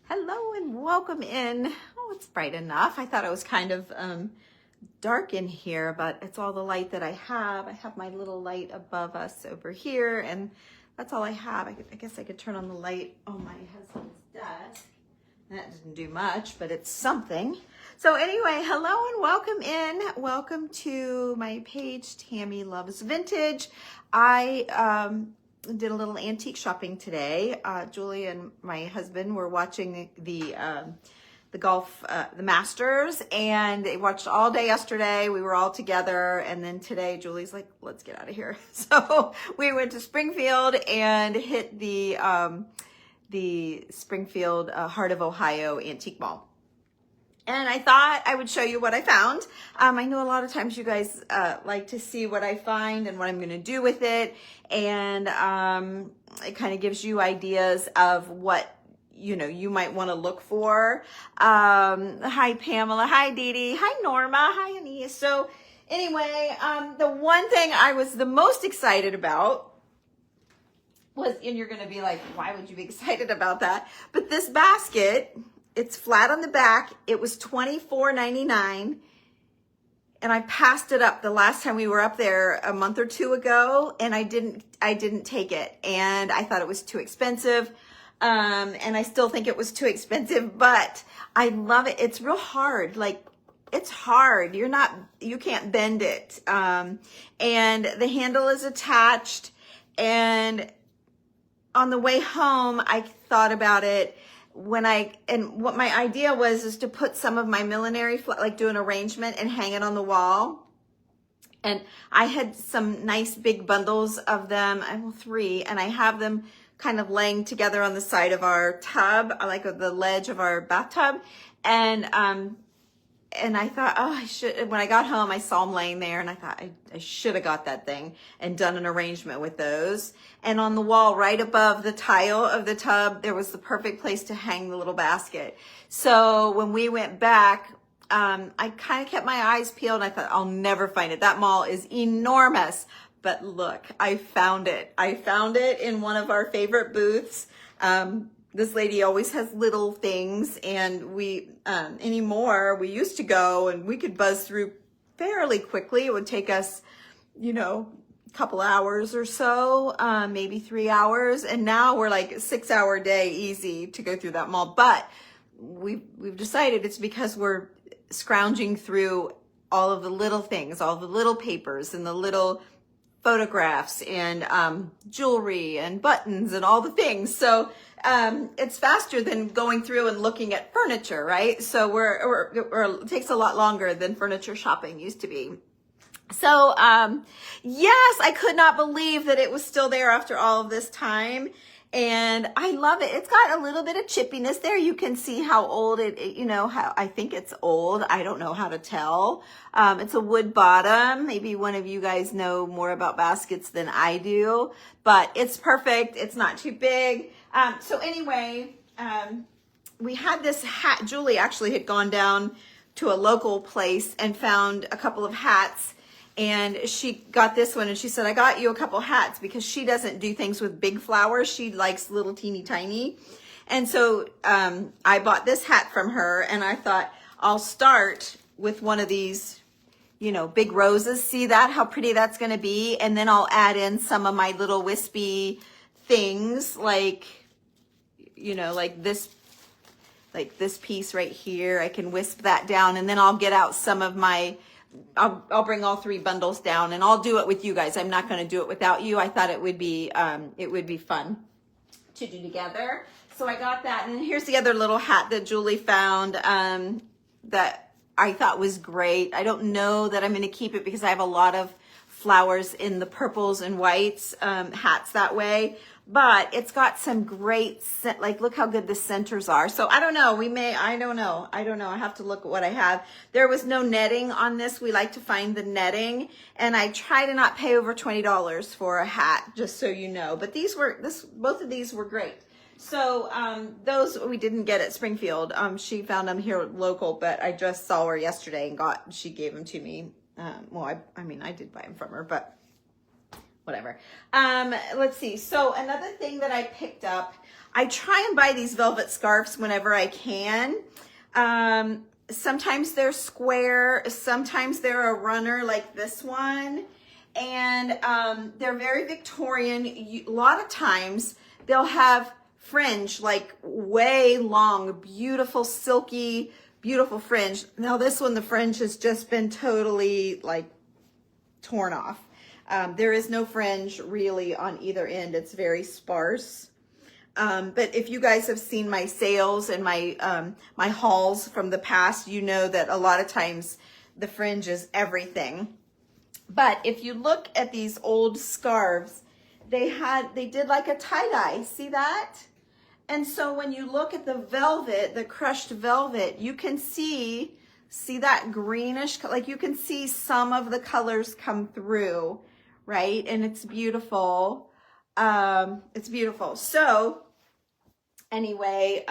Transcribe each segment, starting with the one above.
Hello and welcome in. Oh, it's bright enough. I thought it was kind of dark in here, but it's all the light that I have. I have my little light above us over here, and that's all I have. I guess I could turn on the light on my husband's desk. That didn't do much, but it's something. So anyway, hello and welcome in. Welcome to my page, Tammy Loves Vintage. I did a little antique shopping today. Julie and my husband were watching the golf, the Masters, and they watched all day yesterday. We were all together, and then today Julie's like, let's get out of here. So we went to Springfield and hit the Springfield Heart of Ohio Antique Mall. And I thought I would show you what I found. I know a lot of times you guys like to see what I find and what I'm going to do with it. And it kind of gives you ideas of what, you might want to look for. Hi, Pamela. Hi, Dee Dee. Hi, Norma. Hi, Annie. So anyway, the one thing I was the most excited about was, and you're going to be like, why would you be excited about that? But this basket, it's flat on the back. It was $24.99, and I passed it up the last time we were up there a month or two ago, and I didn't take it, and I thought it was too expensive, and I still think it was too expensive, but I love it. It's real hard. Like, it's hard. You can't bend it, and the handle is attached, and on the way home, I thought about it. What my idea was is to put some of my millinery, like do an arrangement and hang it on the wall. And I had some nice big bundles of them, I have 3, and I have them kind of laying together on the side of our tub, like the ledge of our bathtub. And I thought, oh, I should, when I got home, I saw them laying there, and I thought I should have got that thing and done an arrangement with those. And on the wall right above the tile of the tub, there was the perfect place to hang the little basket. So when we went back, I kind of kept my eyes peeled, and I thought, I'll never find it. That mall is enormous. But look, I found it. I found it in one of our favorite booths. This lady always has little things, and we used to go and we could buzz through fairly quickly. It would take us, a couple hours or so, maybe 3 hours. And now we're like a 6-hour day easy to go through that mall. But we've decided it's because we're scrounging through all of the little things, all the little papers and the little photographs and jewelry and buttons and all the things. So it's faster than going through and looking at furniture, right? So it takes a lot longer than furniture shopping used to be. So yes, I could not believe that it was still there after all of this time. And I love it. It's got a little bit of chippiness there. You can see how old how I think it's old. I don't know how to tell. It's a wood bottom. Maybe one of you guys know more about baskets than I do, but it's perfect. It's not too big. So anyway, we had this hat. Julie actually had gone down to a local place and found a couple of hats. And she got this one, and she said, I got you a couple hats, because she doesn't do things with big flowers. She likes little teeny tiny. And so I bought this hat from her, and I thought I'll start with one of these, big roses. See that? How pretty that's going to be. And then I'll add in some of my little wispy things like this piece right here. I can wisp that down, and then I'll get out some of my I'll bring all 3 bundles down, and I'll do it with you guys. I'm not going to do it without you. I thought it would be fun to do together. So I got that. And here's the other little hat that Julie found that I thought was great. I don't know that I'm going to keep it because I have a lot of flowers in the purples and whites hats that way. But it's got some great, look how good the centers are. So I don't know. I don't know. I have to look at what I have. There was no netting on this. We like to find the netting. And I try to not pay over $20 for a hat, just so you know. But both of these were great. So those we didn't get at Springfield. She found them here local, but I just saw her yesterday and she gave them to me. I did buy them from her, but whatever. Let's see. So another thing that I picked up, I try and buy these velvet scarves whenever I can. Sometimes they're square, sometimes they're a runner like this one. And they're very Victorian. A lot of times they'll have fringe, like way long, beautiful, silky, beautiful fringe. Now this one, the fringe has just been totally like torn off. There is no fringe really on either end. It's very sparse. But if you guys have seen my sales and my my hauls from the past, you know that a lot of times the fringe is everything. But if you look at these old scarves, they did like a tie-dye. See that? And so when you look at the velvet, the crushed velvet, you can see that greenish, like you can see some of the colors come through, right? And it's beautiful. It's beautiful. So anyway,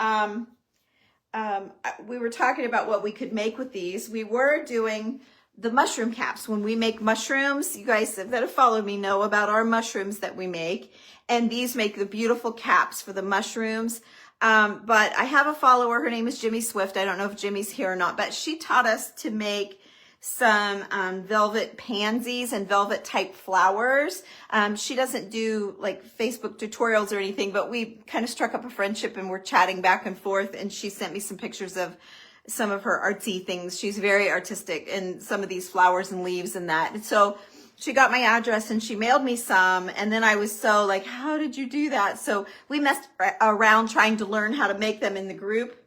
we were talking about what we could make with these. We were doing the mushroom caps. When we make mushrooms, you guys that have followed me know about our mushrooms that we make. And these make the beautiful caps for the mushrooms. But I have a follower, her name is Jimmy Swift. I don't know if Jimmy's here or not, but she taught us to make some velvet pansies and velvet type flowers. She doesn't do like Facebook tutorials or anything, but we kind of struck up a friendship and we're chatting back and forth. And she sent me some pictures of some of her artsy things. She's very artistic in some of these flowers and leaves and that. And so she got my address and she mailed me some. And then I was so like, how did you do that? So we messed around trying to learn how to make them in the group.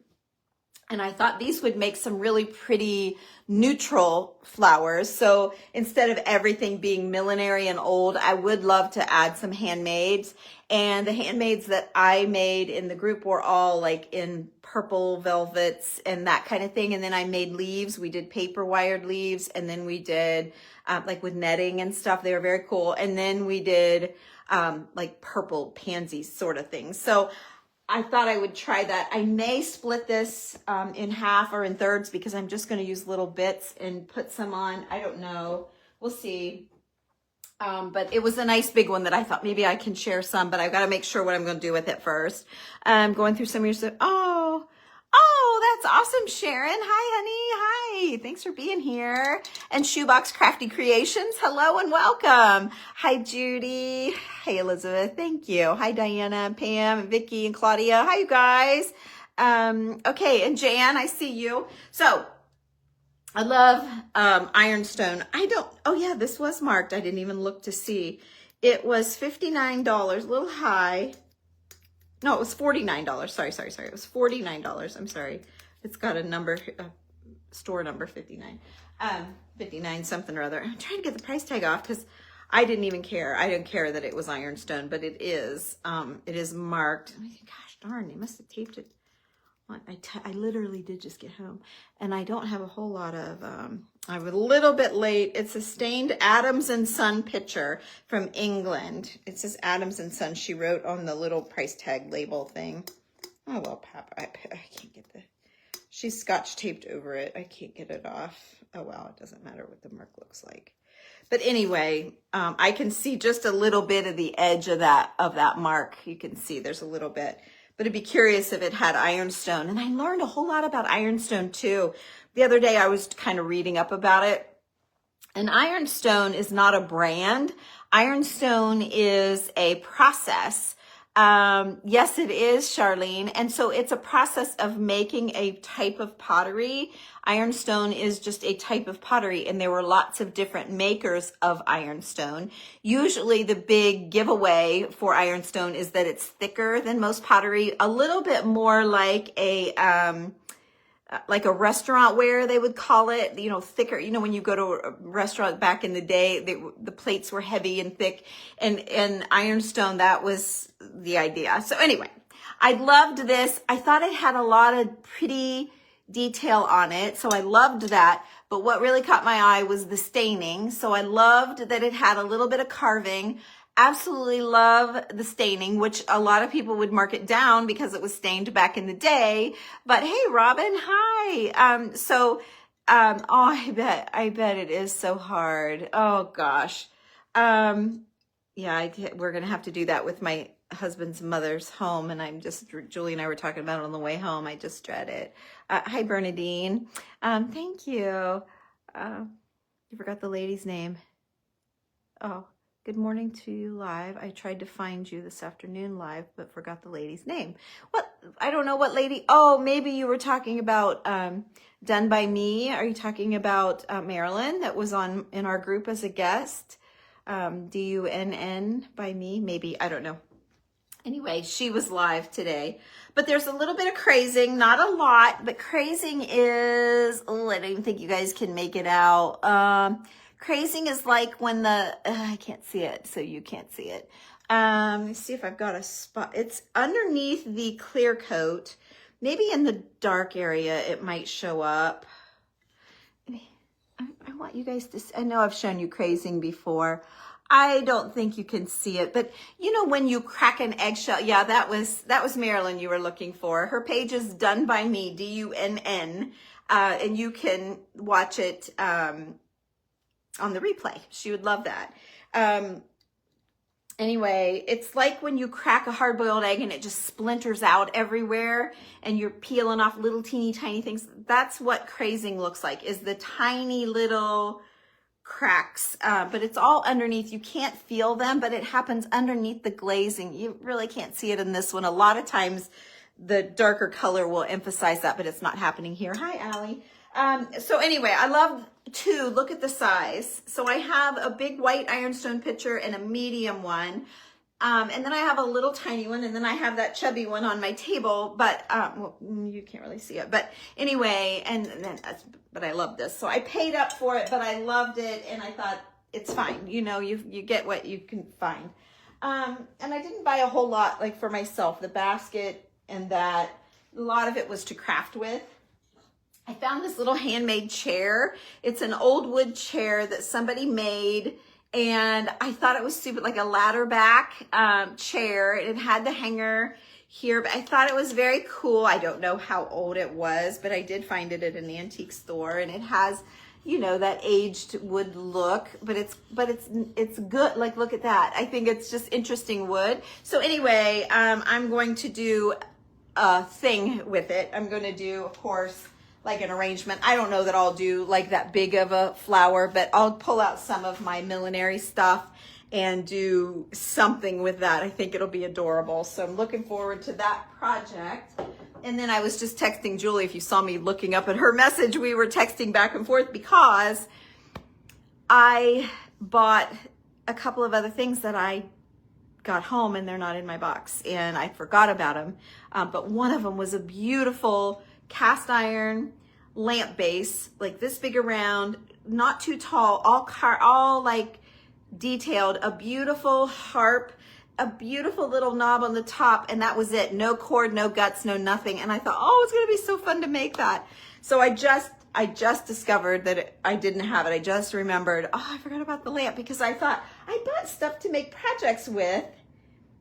And I thought these would make some really pretty neutral flowers. So instead of everything being millinery and old, I would love to add some handmaids. And the handmaids that I made in the group were all like in purple velvets and that kind of thing. And then I made leaves. We did paper wired leaves. And then we did like with netting and stuff. They were very cool. And then we did like purple pansies sort of things. So I thought I would try that. I may split this in half or in thirds because I'm just going to use little bits and put some on. I don't know. We'll see. But it was a nice big one that I thought maybe I can share some, but I've got to make sure what I'm going to do with it first. Going through some of your stuff. Oh, that's awesome, Sharon. Hi, honey. Hi. Thanks for being here. And Shoebox Crafty Creations. Hello and welcome. Hi, Judy. Hi, Elizabeth. Thank you. Hi, Diana, Pam, Vicky, and Claudia. Hi, you guys. Okay. And Jan, I see you. So I love ironstone. Oh yeah, this was marked. I didn't even look to see. It was $59, a little high. No, it was $49. Sorry. It was $49. I'm sorry. It's got a number, store number 59. 59 something or other. I'm trying to get the price tag off because I didn't even care. I didn't care that it was ironstone, but it is. It is marked. Gosh darn, they must have taped it. I literally did just get home and I don't have a whole lot of, I'm a little bit late. It's a stained Adams and Son picture from England. It says Adams and Son. She wrote on the little price tag label thing. Oh, well, Papa, I can't get she's scotch taped over it. I can't get it off. Oh, well, it doesn't matter what the mark looks like. But anyway, I can see just a little bit of the edge of that mark. You can see there's a little bit. But I'd be curious if it had ironstone. And I learned a whole lot about ironstone too. The other day I was kind of reading up about it. And ironstone is not a brand. Ironstone is a process. Yes, it is, Charlene. And so it's a process of making a type of pottery. Ironstone is just a type of pottery, and there were lots of different makers of ironstone. Usually the big giveaway for ironstone is that it's thicker than most pottery, a little bit more like a restaurant ware, they would call it, thicker. When you go to a restaurant back in the day, the plates were heavy and thick, and ironstone, that was the idea. So anyway, I loved this. I thought it had a lot of pretty detail on it, so I loved that. But what really caught my eye was the staining. So I loved that it had a little bit of carving. Absolutely love the staining, which a lot of people would mark it down because it was stained back in the day. But hey, Robin, hi. I bet it is so hard. Oh gosh. Yeah, we're going to have to do that with my husband's mother's home. And Julie and I were talking about it on the way home. I just dread it. Hi, Bernadine. Thank you. You forgot the lady's name. Oh, good morning to you live. I tried to find you this afternoon live, but forgot the lady's name. What? I don't know what lady. Oh, maybe you were talking about Done by Me. Are you talking about Marilyn that was in our group as a guest? DUNN by me, maybe, I don't know. Anyway, she was live today, but there's a little bit of crazing, not a lot, but crazing is, I don't even think you guys can make it out. Crazing is like when I can't see it, so you can't see it. Let's see if I've got a spot. It's underneath the clear coat. Maybe in the dark area, it might show up. I want you guys to, I know I've shown you crazing before. I don't think you can see it, but you know when you crack an eggshell, yeah, that was Marilyn you were looking for. Her page is Done by Me, DUNN, and you can watch it on the replay. She would love that. Anyway, it's like when you crack a hard-boiled egg and it just splinters out everywhere and you're peeling off little teeny tiny things. That's what crazing looks like, is the tiny little cracks, but it's all underneath. You can't feel them, but it happens underneath the glazing. You really can't see it in this one. A lot of times the darker color will emphasize that, but it's not happening here. Hi, Allie. So anyway, I love two. Look at the size. So I have a big white ironstone pitcher and a medium one. And then I have a little tiny one, and then I have that chubby one on my table, but well, you can't really see it. But anyway, but I love this. So I paid up for it, but I loved it, and I thought it's fine. You know, you get what you can find. And I didn't buy a whole lot like for myself. The basket and that, a lot of it was to craft with. I found this little handmade chair. It's an old wood chair that somebody made, and I thought it was stupid, like a ladder back chair. It had the hanger here, but I thought it was very cool. I don't know how old it was, but I did find it at an antique store, and it has, you know, that aged wood look, but it's good. Like, look at that. I think it's just interesting wood. So anyway, I'm going to do a thing with it. I'm going to do, of course, like an arrangement. I don't know that I'll do like that big of a flower, but I'll pull out some of my millinery stuff and do something with that. I think it'll be adorable. So I'm looking forward to that project. And then I was just texting Julie. If you saw me looking up at her message, we were texting back and forth because I bought a couple of other things that I got home and they're not in my box and I forgot about them. But one of them was a beautiful cast iron lamp base, like this big around, not too tall, all like detailed, a beautiful harp, a beautiful little knob on the top, and that was it. No cord, no guts, no nothing. And I thought, oh, it's gonna be so fun to make that. So I just discovered that I didn't have it. I just remembered, oh, I forgot about the lamp, because I thought I bought stuff to make projects with,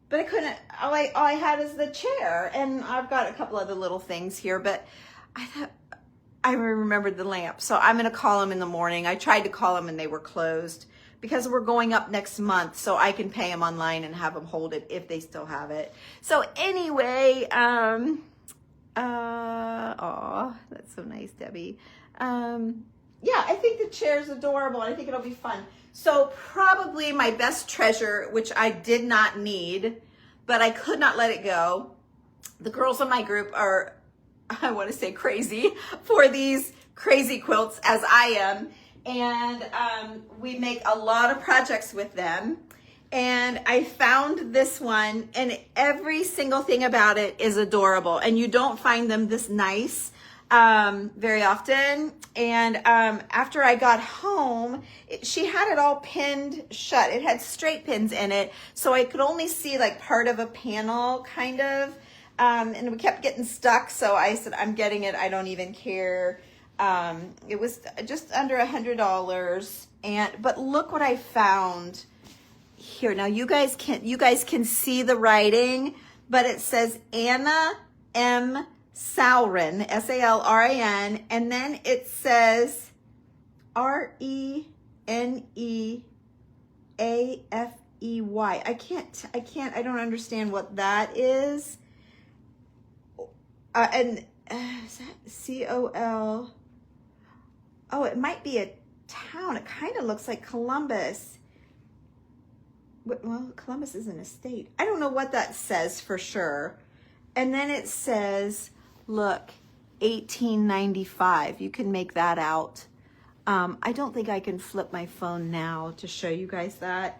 but I couldn't, all I had is the chair, and I've got a couple other little things here, but I thought, I remembered the lamp. So I'm gonna call them in the morning. I tried to call them and they were closed because we're going up next month, so I can pay them online and have them hold it if they still have it. So anyway, aw, that's so nice, Debbie. Yeah, I think the chair's adorable. I think it'll be fun. So probably my best treasure, which I did not need, but I could not let it go. The girls in my group are, I want to say, crazy for these crazy quilts, as I am. And we make a lot of projects with them. And I found this one, and every single thing about it is adorable. And you don't find them this nice very often. And after I got home, she had it all pinned shut. It had straight pins in it, so I could only see like part of a panel, kind of. And we kept getting stuck, so I said, I'm getting it. I don't even care. It was just under $100. But look what I found here. Now you guys can see the writing, but it says Anna M. Salrin, Salrin, and then it says Reneafafe. I don't understand what that is. And is that C-O-L? Oh, it might be a town. It kind of looks like Columbus. Well, Columbus isn't a state. I don't know what that says for sure. And then it says, look, 1895. You can make that out. I don't think I can flip my phone now to show you guys that.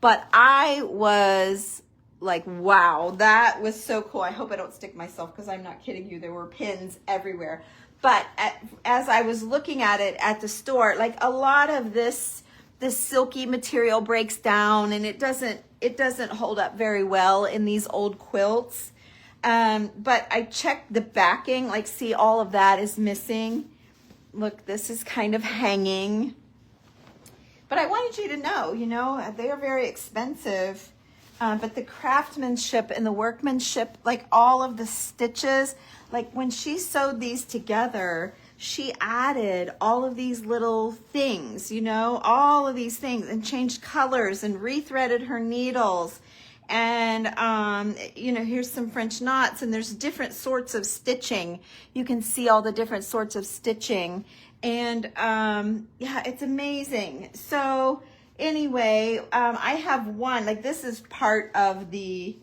But I was like, wow, that was so cool. I hope I don't stick myself because I'm not kidding you. There were pins everywhere. But as I was looking at it at the store, like a lot of this silky material breaks down and it doesn't hold up very well in these old quilts. But I checked the backing, like see all of that is missing. Look, this is kind of hanging. But I wanted you to know, you know, they are very expensive. But the craftsmanship and the workmanship, like all of the stitches, like when she sewed these together, she added all of these little things, you know, all of these things, and changed colors and rethreaded her needles. And, you know, here's some French knots, and there's different sorts of stitching. You can see all the different sorts of stitching. And, yeah, it's amazing. So anyway, I have one, like this is part of the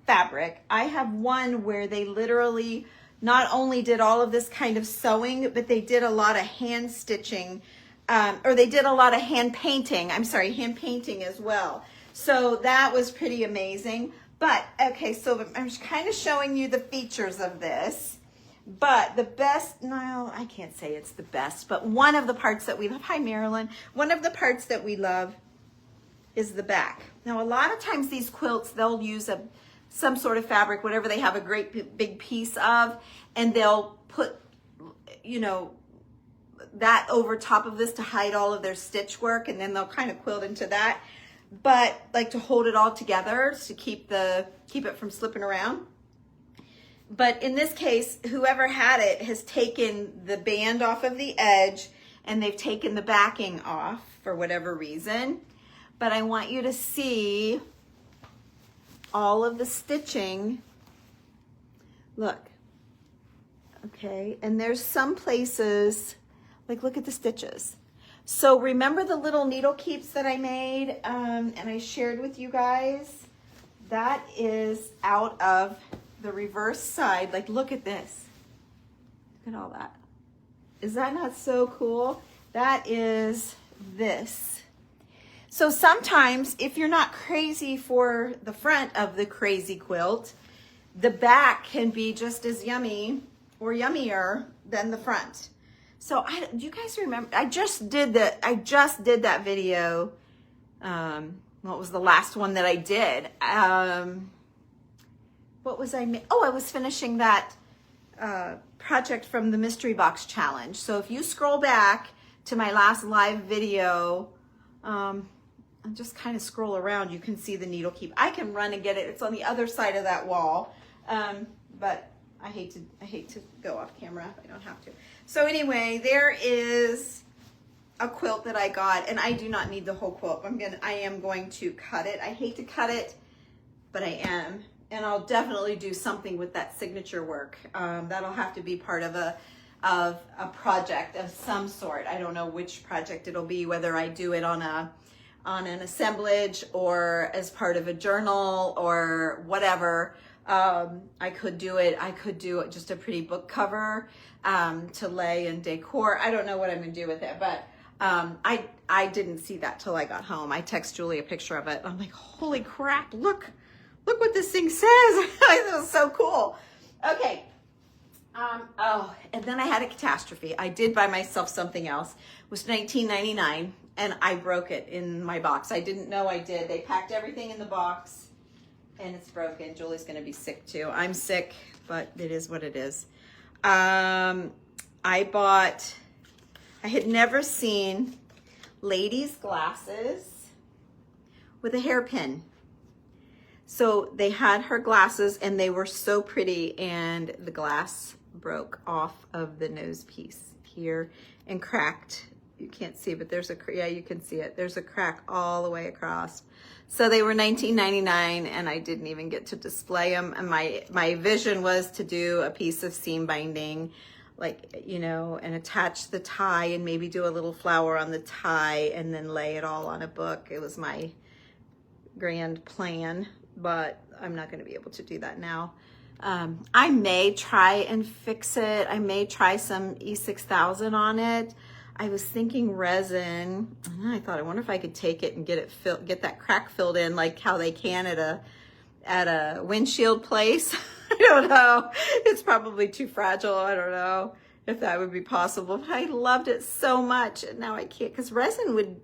fabric. I have one where they literally not only did all of this kind of sewing, but they did a lot of hand stitching, or they did a lot of hand painting as well. So that was pretty amazing. But, okay, so I'm just kind of showing you the features of this. But the best, no, I can't say it's the best, but one of the parts that we love, hi Marilyn, one of the parts that we love is the back. Now, a lot of times these quilts, they'll use some sort of fabric, whatever they have a great big piece of, and they'll put, you know, that over top of this to hide all of their stitch work, and then they'll kind of quilt into that. But like to hold it all together to keep it from slipping around. But in this case, whoever had it has taken the band off of the edge and they've taken the backing off for whatever reason. But I want you to see all of the stitching. Look, okay, and there's some places, like look at the stitches. So remember the little needle keeps that I made and I shared with you guys? That is out of the reverse side. Like look at this. Look at all that. Is that not so cool? That is this. So sometimes if you're not crazy for the front of the crazy quilt, the back can be just as yummy or yummier than the front. So do you guys remember? I just did that video. What was the last one that I did? What was I? Oh, I was finishing that project from the Mystery Box Challenge. So if you scroll back to my last live video, and just kind of scroll around, you can see the needle keep. I can run and get it. It's on the other side of that wall, but I hate to go off camera if I don't have to. So anyway, there is a quilt that I got, and I do not need the whole quilt. I am going to cut it. I hate to cut it, but I am. And I'll definitely do something with that signature work. That'll have to be part of a project of some sort. I don't know which project it'll be, whether I do it on an assemblage or as part of a journal or whatever. I could do it just a pretty book cover to lay and decor. I don't know what I'm gonna do with it, but I didn't see that till I got home. I text Julie a picture of it. I'm like, holy crap, look what this thing says. That was so cool. Okay. Oh, and then I had a catastrophe. I did buy myself something else. It was $19.99 and I broke it in my box. I didn't know I did. They packed everything in the box and it's broken. Julie's gonna be sick too. I'm sick, but it is what it is. I had never seen ladies' glasses with a hairpin. So they had her glasses and they were so pretty, and the glass broke off of the nose piece here and cracked. You can't see, but there's yeah, you can see it. There's a crack all the way across. So they were $19.99 and I didn't even get to display them. And my vision was to do a piece of seam binding, like, you know, and attach the tie and maybe do a little flower on the tie and then lay it all on a book. It was my grand plan, but I'm not going to be able to do that now. I may try and fix it. I may try some E6000 on it. I was thinking resin, and I thought, I wonder if I could take it and get that crack filled in like how they can at a windshield place. I don't know. It's probably too fragile. I don't know if that would be possible, but I loved it so much. And now I can't, because resin would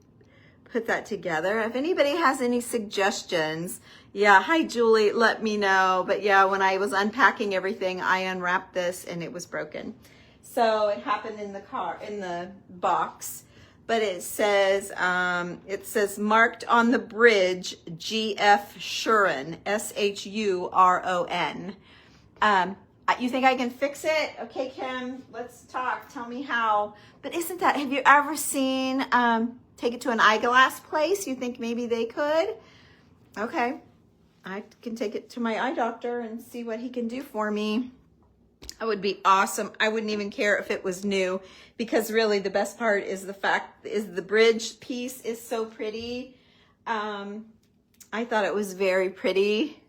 put that together. If anybody has any suggestions, yeah, hi Julie, let me know. But yeah, when I was unpacking everything, I unwrapped this and it was broken. So it happened in the box, but it says marked on the bridge, G.F. Shuron, S-H-U-R-O-N. You think I can fix it? Okay, Kim, let's talk. Tell me how. But have you ever seen, take it to an eyeglass place? You think maybe they could? Okay, I can take it to my eye doctor and see what he can do for me. That would be awesome. I wouldn't even care if it was new, because really the best part is the bridge piece is so pretty. I thought it was very pretty.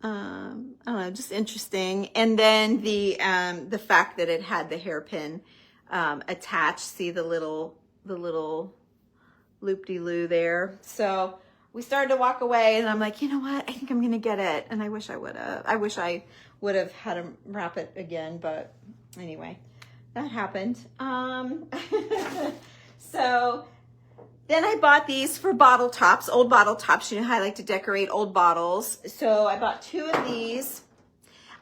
I don't know, just interesting. And then the fact that it had the hairpin attached. See the little loop-de-loo there. So we started to walk away, and I'm like, you know what? I think I'm gonna get it. And I wish I would have. I wish I would have had to wrap it again, but anyway, that happened. So then I bought these for bottle tops, old bottle tops. You know how I like to decorate old bottles. So I bought 2 of these.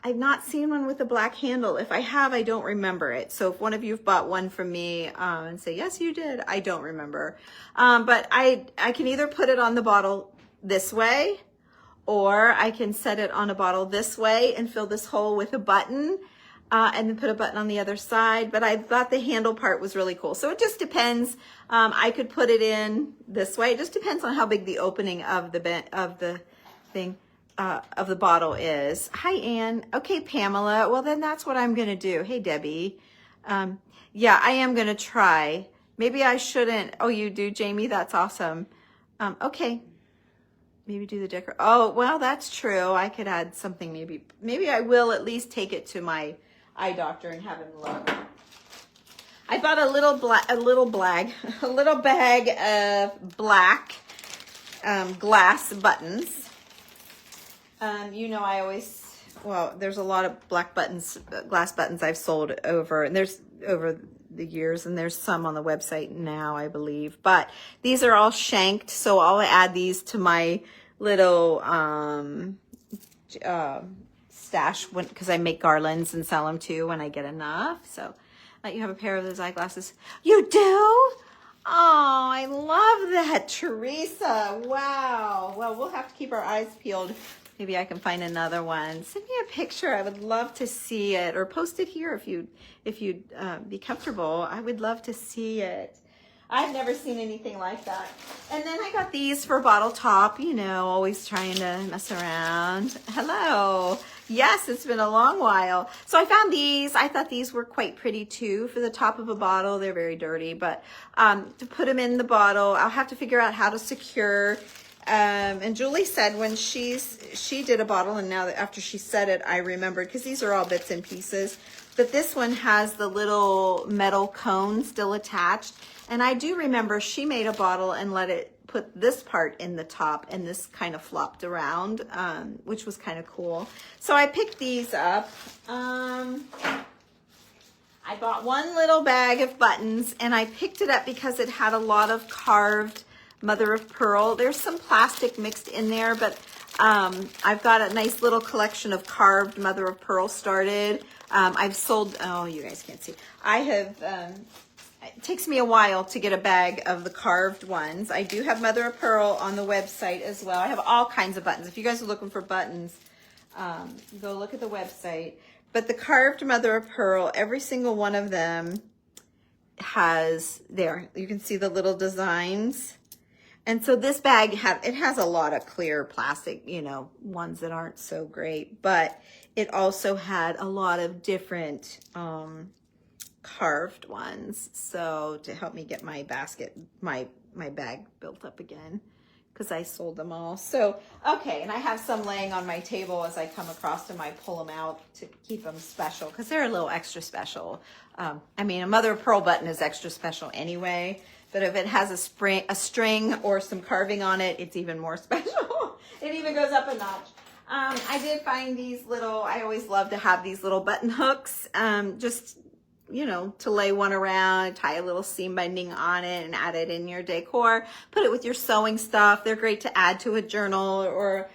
I've not seen one with a black handle. If I have, I don't remember it. So if one of you have bought one from me and say, yes, you did, I don't remember. But I can either put it on the bottle this way, or I can set it on a bottle this way and fill this hole with a button and then put a button on the other side. But I thought the handle part was really cool. So it just depends. I could put it in this way. It just depends on how big the opening of the bottle is. Hi, Ann. Okay, Pamela. Well, then that's what I'm going to do. Hey, Debbie. Yeah, I am going to try. Maybe I shouldn't. Oh, you do, Jamie? That's awesome. Okay. Maybe do the decor. Oh, well, that's true. I could add something. Maybe I will at least take it to my eye doctor and have him look. I bought a little bag of black glass buttons. You know, there's a lot of black buttons, glass buttons I've sold over the years, and there's some on the website now, I believe. But these are all shanked, so I'll add these to my little stash because I make garlands and sell them too when I get enough. So let you have a pair of those eyeglasses. You do? Oh, I love that, Teresa. Wow. Well, we'll have to keep our eyes peeled. Maybe I can find another one. Send me a picture. I would love to see it, or post it here if you'd be comfortable. I would love to see it. I've never seen anything like that. And then I got these for bottle top, you know, always trying to mess around. Hello. Yes, it's been a long while. So I found these. I thought these were quite pretty too for the top of a bottle. They're very dirty, but to put them in the bottle, I'll have to figure out how to secure. And Julie said when she did a bottle, and now that after she said it, I remembered, because these are all bits and pieces, but this one has the little metal cone still attached. And I do remember she made a bottle and let it put this part in the top, and this kind of flopped around, which was kind of cool. So I picked these up. I bought one little bag of buttons, and I picked it up because it had a lot of carved mother of pearl. There's some plastic mixed in there, but I've got a nice little collection of carved mother of pearl started. I've sold, oh, you guys can't see. I have, it takes me a while to get a bag of the carved ones. I do have mother of pearl on the website as well. I have all kinds of buttons. If you guys are looking for buttons, go look at the website. But the carved mother of pearl, every single one of them has, there, you can see the little designs. And so this bag it has a lot of clear plastic, you know, ones that aren't so great, but it also had a lot of different carved ones. So to help me get my basket, my bag built up again, because I sold them all. So, okay, and I have some laying on my table as I come across them. I pull them out to keep them special because they're a little extra special. I mean, a mother of pearl button is extra special anyway, but if it has a string or some carving on it, it's even more special. It even goes up a notch. I did find these little, I always love to have these little button hooks, just, you know, to lay one around, tie a little seam binding on it and add it in your decor. Put it with your sewing stuff. They're great to add to a journal or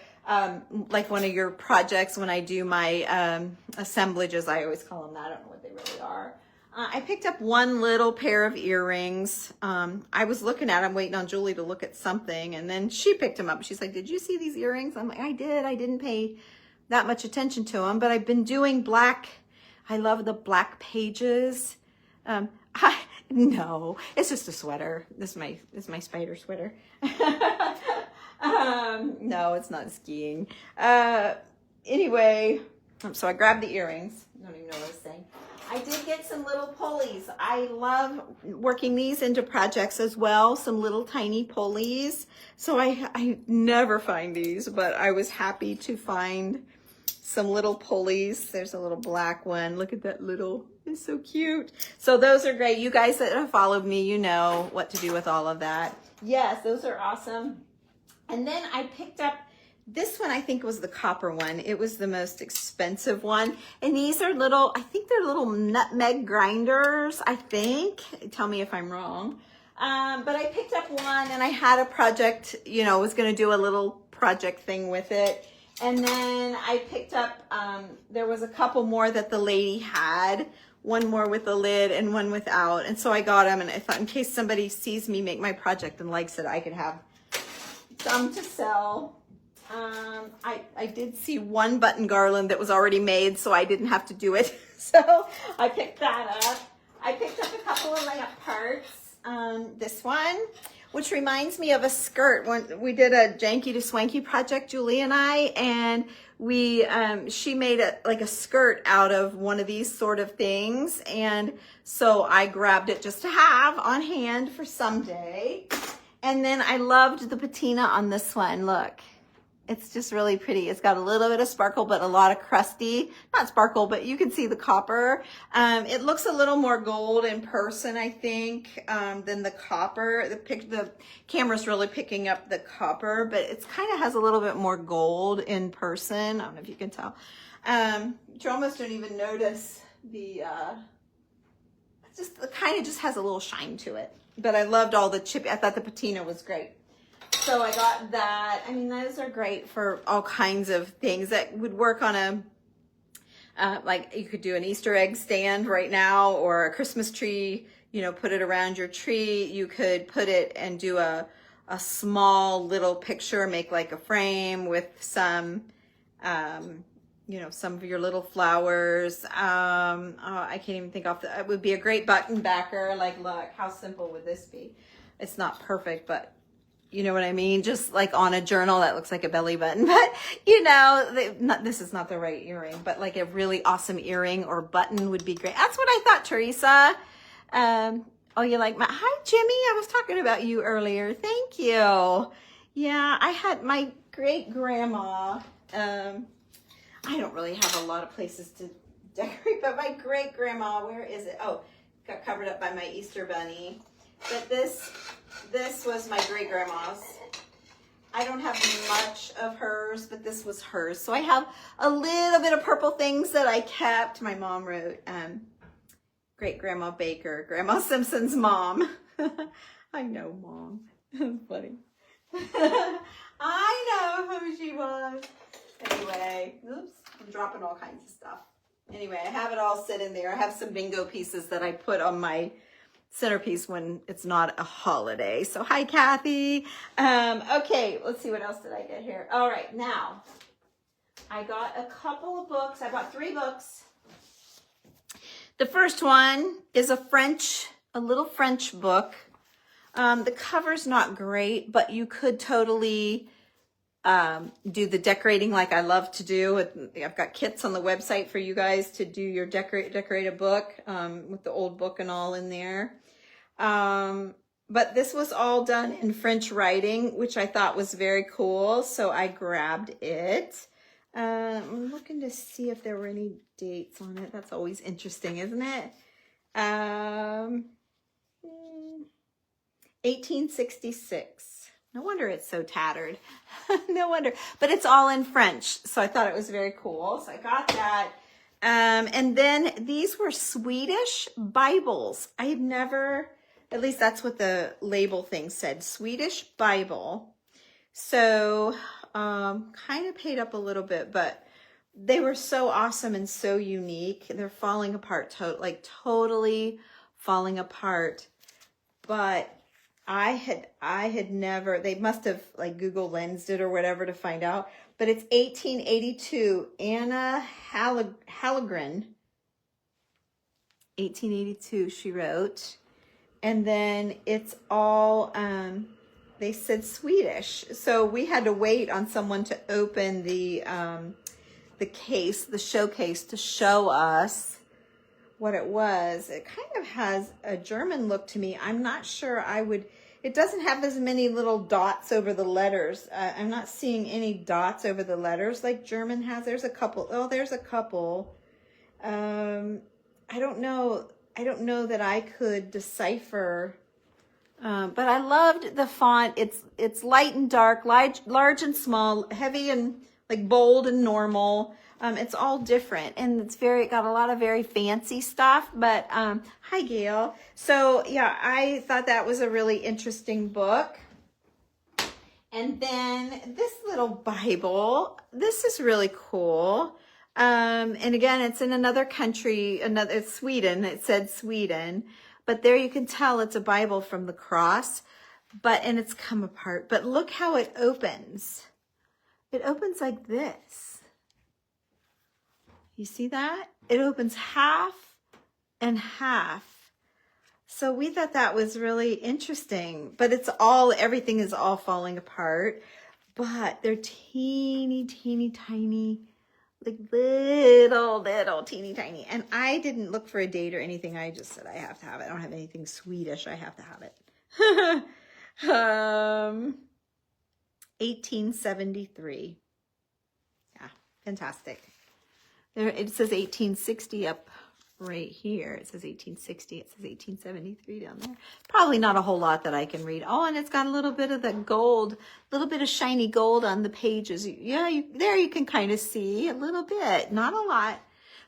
like one of your projects when I do my assemblages. I always call them that. I don't know what they really are. I picked up one little pair of earrings. I was looking at them, waiting on Julie to look at something, and then she picked them up. She's like, did you see these earrings? I'm like, I did. I didn't pay that much attention to them, but I've been doing black. I love the black pages. No, it's just a sweater. This is my spider sweater. No, it's not skiing. Anyway, so I grabbed the earrings. I don't even know what I was saying. I did get some little pulleys. I love working these into projects as well, some little tiny pulleys. So I never find these, but I was happy to find some little pulleys. There's a little black one. Look at that little, it's so cute. So those are great. You guys that have followed me, you know what to do with all of that. Yes, those are awesome. And then I picked up this one. I think was the copper one. It was the most expensive one. And these are little, I think they're little nutmeg grinders, I think. Tell me if I'm wrong. But I picked up one and I had a project, you know, was going to do a little project thing with it. And then I picked up, there was a couple more that the lady had, one more with the lid and one without. And so I got them, and I thought in case somebody sees me make my project and likes it, I could have some to sell. I did see one button garland that was already made, so I didn't have to do it. So I picked that up. I picked up a couple of layup parts. This one, which reminds me of a skirt. When we did a janky to swanky project, Julie and I, and we she made like a skirt out of one of these sort of things, and so I grabbed it just to have on hand for someday. And then I loved the patina on this one. Look, it's just really pretty. It's got a little bit of sparkle, but a lot of crusty, not sparkle, but you can see the copper. It looks a little more gold in person, I think, than the copper. The camera's really picking up the copper, but it kind of has a little bit more gold in person. I don't know if you can tell. You almost don't even notice the, it kind of just has a little shine to it. But I loved all the chip. I thought the patina was great. So I got that. I mean, those are great for all kinds of things that would work on a, like you could do an Easter egg stand right now, or a Christmas tree, you know, put it around your tree. You could put it and do a small little picture, make like a frame with some, you know, some of your little flowers. I can't even think off it would be a great button backer. Like, look, how simple would this be? It's not perfect, but you know what I mean? Just like on a journal that looks like a belly button, but you know, this is not the right earring, but like a really awesome earring or button would be great. That's what I thought, Teresa. Oh, you like hi, Jimmy. I was talking about you earlier. Thank you. Yeah, I had my great grandma. I don't really have a lot of places to decorate, but my great grandma, where is it? Oh, got covered up by my Easter bunny. But this was my great grandma's. I don't have much of hers, but this was hers. So I have a little bit of purple things that I kept. My mom wrote, great grandma Baker, Grandma Simpson's mom. I know, Mom. That's funny. I know who she was. Anyway, oops, I'm dropping all kinds of stuff. Anyway, I have it all sitting there. I have some bingo pieces that I put on my centerpiece when it's not a holiday. So hi, Kathy. Okay, let's see, what else did I get here? All right, now I got a couple of books. I bought 3 books. The first one is a little French book. The cover's not great, but you could totally do the decorating like I love to do. I've got kits on the website for you guys to do your decorate a book with the old book and all in there. But this was all done in French writing, which I thought was very cool, so I grabbed it. I'm looking to see if there were any dates on it. That's always interesting, isn't it? 1866. No wonder it's so tattered. No wonder. But it's all in French, so I thought it was very cool. So I got that. And then these were Swedish Bibles. I had never, at least that's what the label thing said, Swedish Bible. So kind of paid up a little bit, but they were so awesome and so unique. They're falling apart, totally falling apart. But I had never, they must have like Google Lensed it or whatever to find out, but it's 1882, Anna Hallengren, 1882 she wrote, and then it's all, they said Swedish, so we had to wait on someone to open the case, the showcase, to show us what it was. It kind of has a German look to me. I'm not sure I would, it doesn't have as many little dots over the letters. I'm not seeing any dots over the letters like German has. There's a couple. Oh, there's a couple. I don't know that I could decipher, but I loved the font. It's light and dark, large and small, heavy and like bold and normal. It's all different, and it's got a lot of very fancy stuff, but, hi Gail. So yeah, I thought that was a really interesting book. And then this little Bible, this is really cool. And again, it's in another country, it's Sweden. It said Sweden, but there you can tell it's a Bible from the cross, and it's come apart, but look how it opens. It opens like this. You see that? It opens half and half. So we thought that was really interesting, but everything is all falling apart, but they're teeny, teeny, tiny, like little, teeny, tiny. And I didn't look for a date or anything. I just said, I have to have it. I don't have anything Swedish. I have to have it. 1873. Yeah, fantastic. It says 1860 up right here. It says 1860. It says 1873 down there. Probably not a whole lot that I can read. Oh, and it's got a little bit of the gold, a little bit of shiny gold on the pages. Yeah, there you can kind of see a little bit. Not a lot.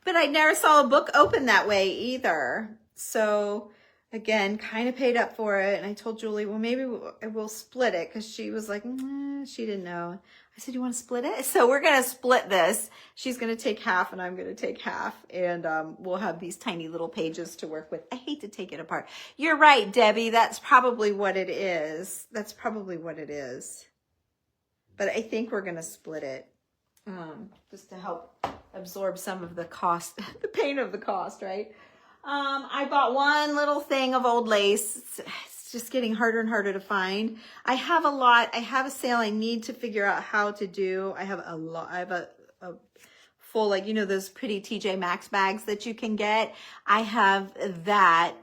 But I never saw a book open that way either. So, again, kind of paid up for it. And I told Julie, well, maybe we'll split it, because she was like, she didn't know. I said, you want to split it? So we're going to split this. She's going to take half and I'm going to take half. And we'll have these tiny little pages to work with. I hate to take it apart. You're right, Debbie. That's probably what it is. That's probably what it is. But I think we're going to split it just to help absorb some of the cost, the pain of the cost, right? I bought one little thing of old lace. It's just getting harder and harder to find. I have a lot. I have a sale I need to figure out how to do. I have a lot. I have a full, like, you know, those pretty TJ Maxx bags that you can get. I have that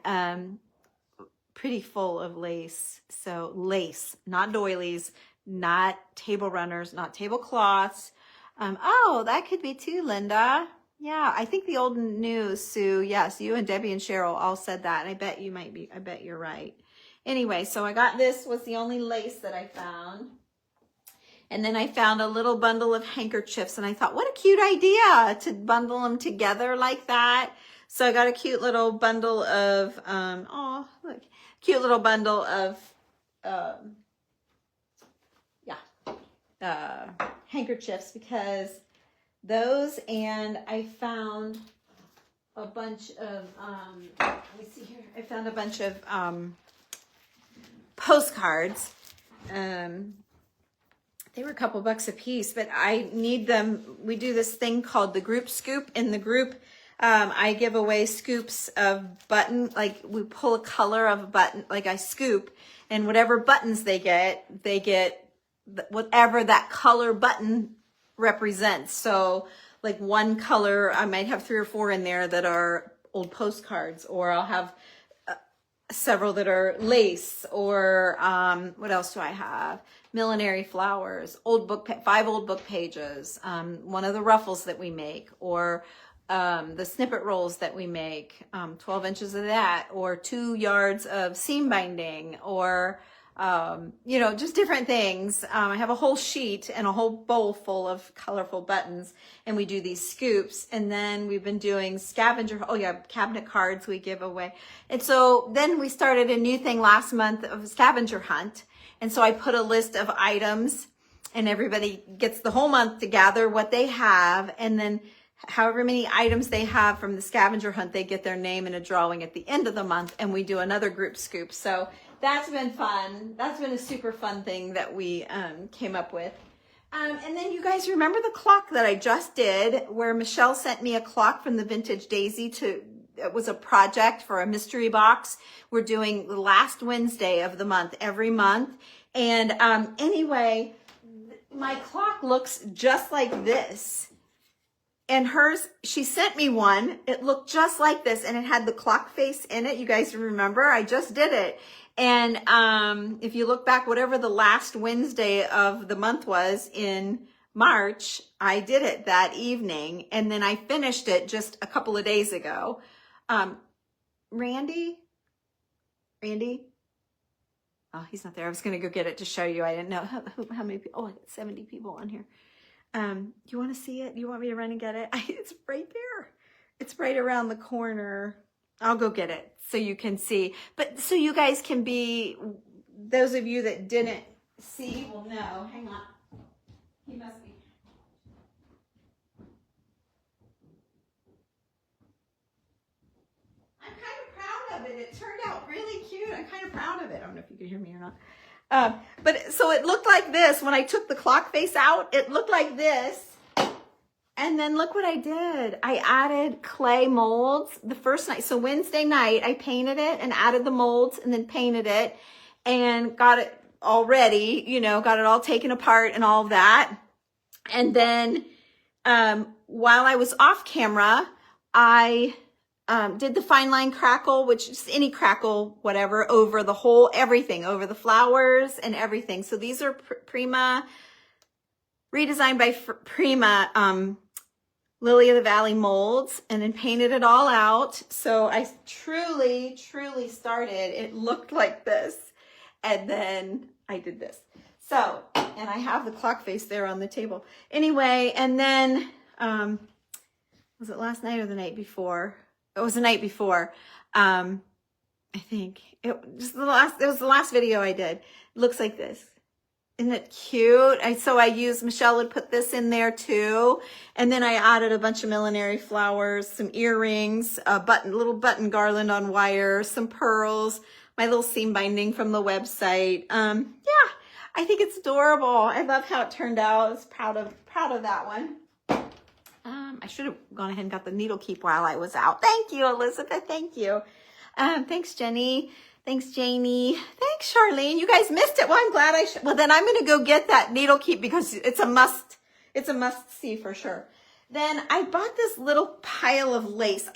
pretty full of lace. So lace, not doilies, not table runners, not tablecloths. Oh, that could be too, Linda. Yeah, I think the old and new, Sue. Yes, you and Debbie and Cheryl all said that. And I bet you might be, I bet you're right. Anyway, so I got this, was the only lace that I found. And then I found a little bundle of handkerchiefs, and I thought, what a cute idea to bundle them together like that. So I got a cute little bundle of, look, cute little bundle of, handkerchiefs, because those, and I found a bunch of, let me see here. I found a bunch of postcards. They were a couple bucks a piece, but I need them. We do this thing called the group scoop. In the group, I give away scoops of button, like we pull a color of a button, like I scoop, and whatever buttons they get whatever that color button represents. So like one color, I might have 3 or 4 in there that are old postcards, or I'll have several that are lace, or what else do I have? Millinery flowers, 5 old book pages, one of the ruffles that we make, or the snippet rolls that we make, 12 inches of that, or 2 yards of seam binding, or you know, just different things. I have a whole sheet and a whole bowl full of colorful buttons, and we do these scoops. And then we've been doing cabinet cards we give away. And so then we started a new thing last month of a scavenger hunt. And so I put a list of items, and everybody gets the whole month to gather what they have, and then however many items they have from the scavenger hunt, they get their name in a drawing at the end of the month, and we do another group scoop. So that's been fun. That's been a super fun thing that we came up with. And then you guys remember the clock that I just did, where Michelle sent me a clock from the Vintage Daisy it was a project for a mystery box. We're doing the last Wednesday of the month, every month. And anyway, my clock looks just like this. And hers, she sent me one. It looked just like this, and it had the clock face in it. You guys remember? I just did it. And if you look back, whatever the last Wednesday of the month was in March, I did it that evening. And then I finished it just a couple of days ago. Randy? Oh, he's not there. I was going to go get it to show you. I didn't know how many people. Oh, 70 people on here. Do you want to see it? Do you want me to run and get it? It's right there. It's right around the corner. I'll go get it so you can see. But so you guys can be, those of you that didn't see will know. Hang on. He must be. I'm kind of proud of it. It turned out really cute. I'm kind of proud of it. I don't know if you can hear me or not. But so it looked like this. When I took the clock face out, it looked like this. And then look what I did. I added clay molds the first night. So Wednesday night, I painted it and added the molds and then painted it and got it all ready, you know, got it all taken apart and all of that. And then while I was off camera, I did the fine line crackle, which is any crackle, whatever, over the whole, everything, over the flowers and everything. So these are Prima, redesigned by Prima, Lily of the Valley molds, and then painted it all out. So I truly started, it looked like this. And then I did this. So, and I have the clock face there on the table. Anyway, and then, was it last night or the night before? It was the night before. I think it was the last video I did. It looks like this. Isn't it cute? So I used, Michelle had put this in there too. And then I added a bunch of millinery flowers, some earrings, a little button garland on wire, some pearls, my little seam binding from the website. Yeah, I think it's adorable. I love how it turned out. I was proud of that one. I should have gone ahead and got the needle keep while I was out. Thank you, Elizabeth. Thank you. Thanks, Jenny. Thanks, Janie. Thanks, Charlene. You guys missed it. Well, I'm glad well, then I'm going to go get that needle keep because it's a must. It's a must see for sure. Then I bought this little pile of lace.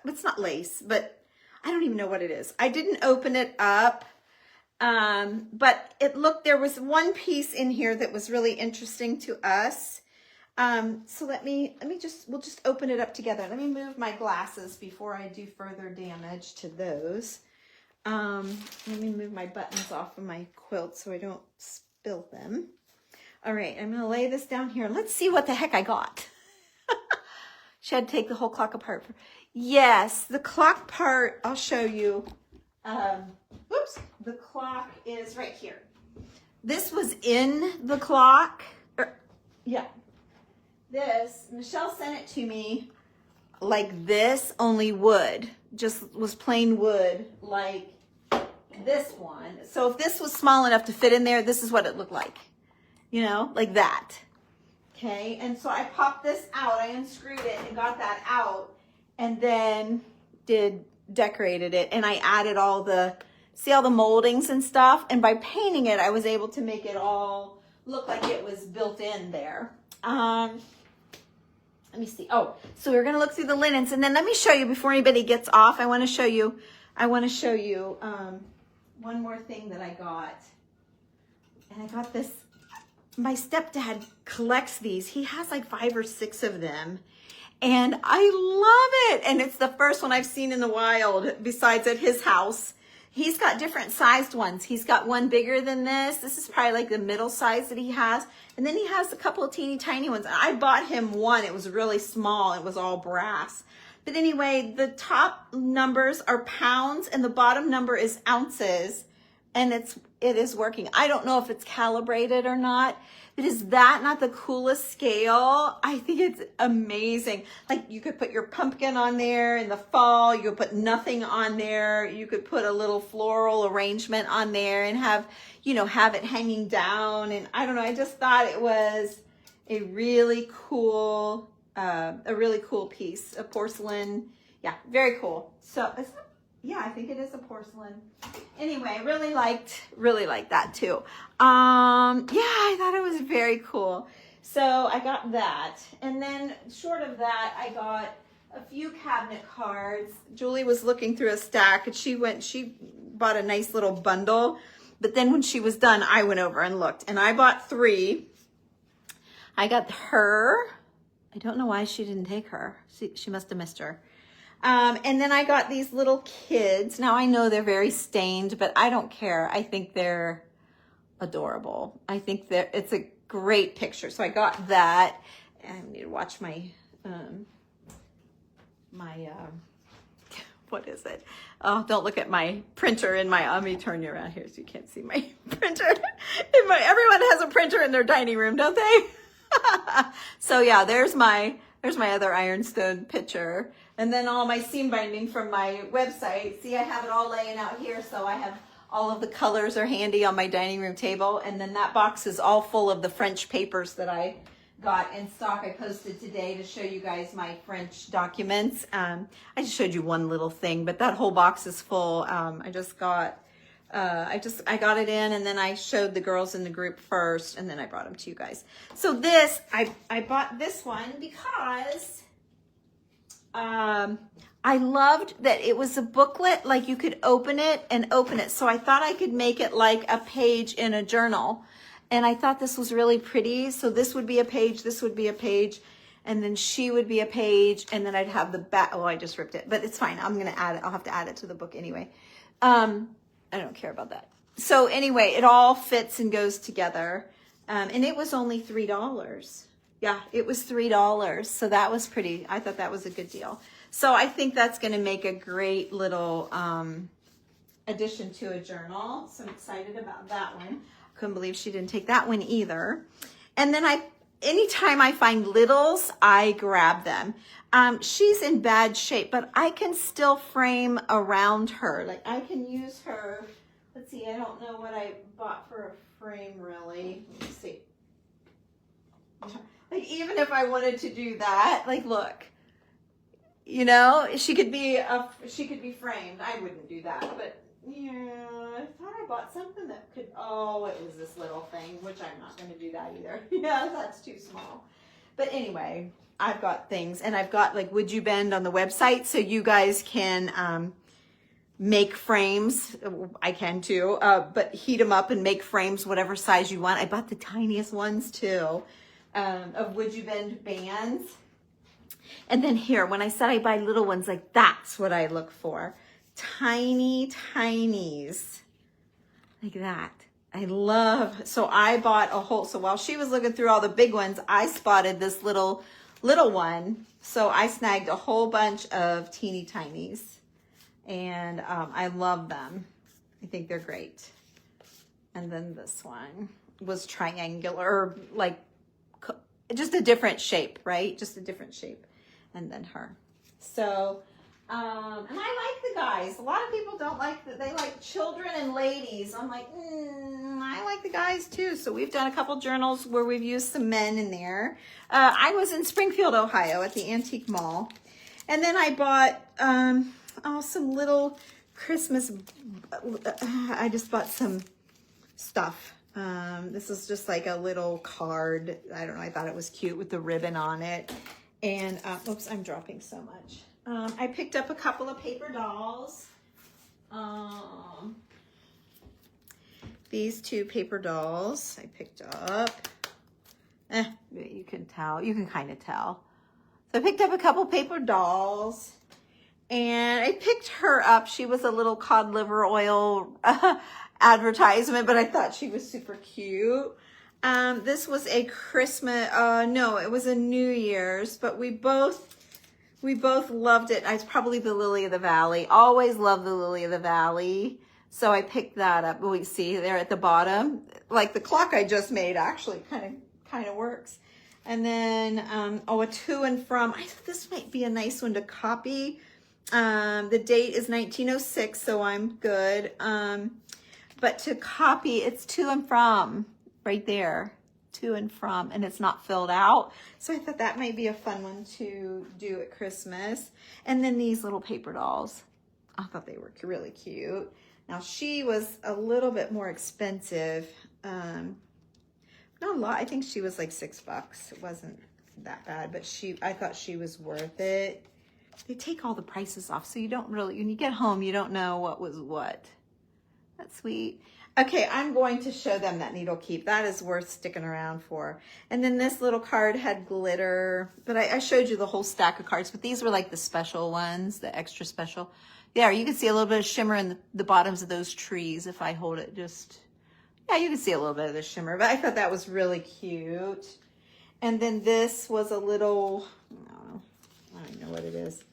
It's not lace, but I don't even know what it is. I didn't open it up. But there was one piece in here that was really interesting to us. So we'll just open it up together. Let me move my glasses before I do further damage to those. Let me move my buttons off of my quilt so I don't spill them. All right, I'm going to lay this down here. Let's see what the heck I got. She had to take the whole clock apart. Yes, the clock part, I'll show you. Whoops, the clock is right here. This was in the clock. Yeah. Michelle sent it to me like this, only wood. Just was plain wood, like this one. So if this was small enough to fit in there, this is what it looked like. You know, like that. Okay, and so I popped this out. I unscrewed it and got that out. and then decorated it, and I added all the, see all the moldings and stuff, and by painting it I was able to make it all look like it was built in there. Let me see. Oh, so we're gonna look through the linens, and then let me show you before anybody gets off. I want to show you one more thing that I got, and I got this. My stepdad collects these. He has like 5 or 6 of them, and I love it. And it's the first one I've seen in the wild besides at his house. He's got different sized ones. He's got one bigger than this. This is probably like the middle size that he has. And then he has a couple of teeny tiny ones. I bought him one. It was really small. It was all brass. But anyway, the top numbers are pounds and the bottom number is ounces. And it is working. I don't know if it's calibrated or not, but is that not the coolest scale? I think it's amazing. Like you could put your pumpkin on there in the fall. You could put nothing on there. You could put a little floral arrangement on there and have, you know, have it hanging down. And I don't know, I just thought it was a really cool piece of porcelain. Yeah, very cool. So it's not, yeah, I think it is a porcelain. Anyway, really liked that too. Yeah, I thought it was very cool. So I got that. And then short of that, I got a few cabinet cards. Julie was looking through a stack and she bought a nice little bundle. But then when she was done, I went over and looked and I bought 3. I got her. I don't know why she didn't take her. She must have missed her. And then I got these little kids. Now I know they're very stained, but I don't care. I think they're adorable. I think that it's a great picture. So I got that. I need to watch my, what is it? Oh, don't look at my printer in my, let me turn you around here so you can't see my printer. Everyone has a printer in their dining room, don't they? So yeah, there's my other ironstone picture. And then all my seam binding from my website. See, I have it all laying out here. So I have all of the colors are handy on my dining room table. And then that box is all full of the French papers that I got in stock. I posted today to show you guys my French documents. I just showed you one little thing, but that whole box is full. I got it in, and then I showed the girls in the group first, and then I brought them to you guys. So this, I bought this one because I loved that it was a booklet, like you could open it and open it. So I thought I could make it like a page in a journal. And I thought this was really pretty. So this would be a page, this would be a page, and then she would be a page, and then I'd have the back. Oh, I just ripped it, but it's fine. I'm going to add it. I'll have to add it to the book anyway. I don't care about that. So anyway, it all fits and goes together. And it was only $3. Yeah, it was $3. So that was pretty. I thought that was a good deal. So I think that's going to make a great little addition to a journal. So I'm excited about that one. Couldn't believe she didn't take that one either. And then anytime I find littles, I grab them. She's in bad shape, but I can still frame around her. Like I can use her. Let's see, I don't know what I bought for a frame really. Let's see. Like even if I wanted to do that, like look, you know, she could be framed. I wouldn't do that, but yeah, I thought I bought something that could, oh, it was this little thing, which I'm not going to do that either. Yeah, that's too small. But anyway, I've got things, and I've got like Would You Bend on the website, so you guys can make frames. I can too, but heat them up and make frames whatever size you want. I bought the tiniest ones too, of Would You Bend bands. And then here, when I said I buy little ones, like that's what I look for. Tiny tinies like that. I love, so I bought a whole, so while she was looking through all the big ones, I spotted this little one. So I snagged a whole bunch of teeny tinies, and I love them. I think they're great. And then this one was triangular, like just a different shape, right? Just a different shape. And then her. So, and I like the guys. A lot of people don't like that. They like children and ladies. I'm like, I like the guys too. So we've done a couple journals where we've used some men in there. I was in Springfield, Ohio at the Antique Mall. And then I bought some little Christmas, I just bought some stuff. This is just like a little card. I don't know, I thought it was cute with the ribbon on it. And, oops, I'm dropping so much. I picked up a couple of paper dolls. These two paper dolls I picked up. You can tell, you can kind of tell. So I picked up a couple paper dolls. And I picked her up. She was a little cod liver oil advertisement, but I thought she was super cute. This was a Christmas, no, it was a New Year's, but we both loved it. It's probably the Lily of the Valley. Always love the Lily of the Valley. So I picked that up. We see there at the bottom, like the clock I just made actually kind of works. And then, a to and from. I thought this might be a nice one to copy. The date is 1906, so I'm good. But to copy, it's to and from right there, to and from, and it's not filled out. So I thought that might be a fun one to do at Christmas. And then these little paper dolls. I thought they were really cute. Now she was a little bit more expensive. Not a lot. I think she was like $6. It wasn't that bad, but I thought she was worth it. They take all the prices off, so you don't really, when you get home, you don't know what was what. That's sweet. Okay, I'm going to show them that needle keep. That is worth sticking around for. And then this little card had glitter, but I showed you the whole stack of cards, but these were like the special ones, the extra special. There, you can see a little bit of shimmer in the bottoms of those trees if I hold it just, yeah, you can see a little bit of the shimmer, but I thought that was really cute. And then this was a little, I don't know what it is.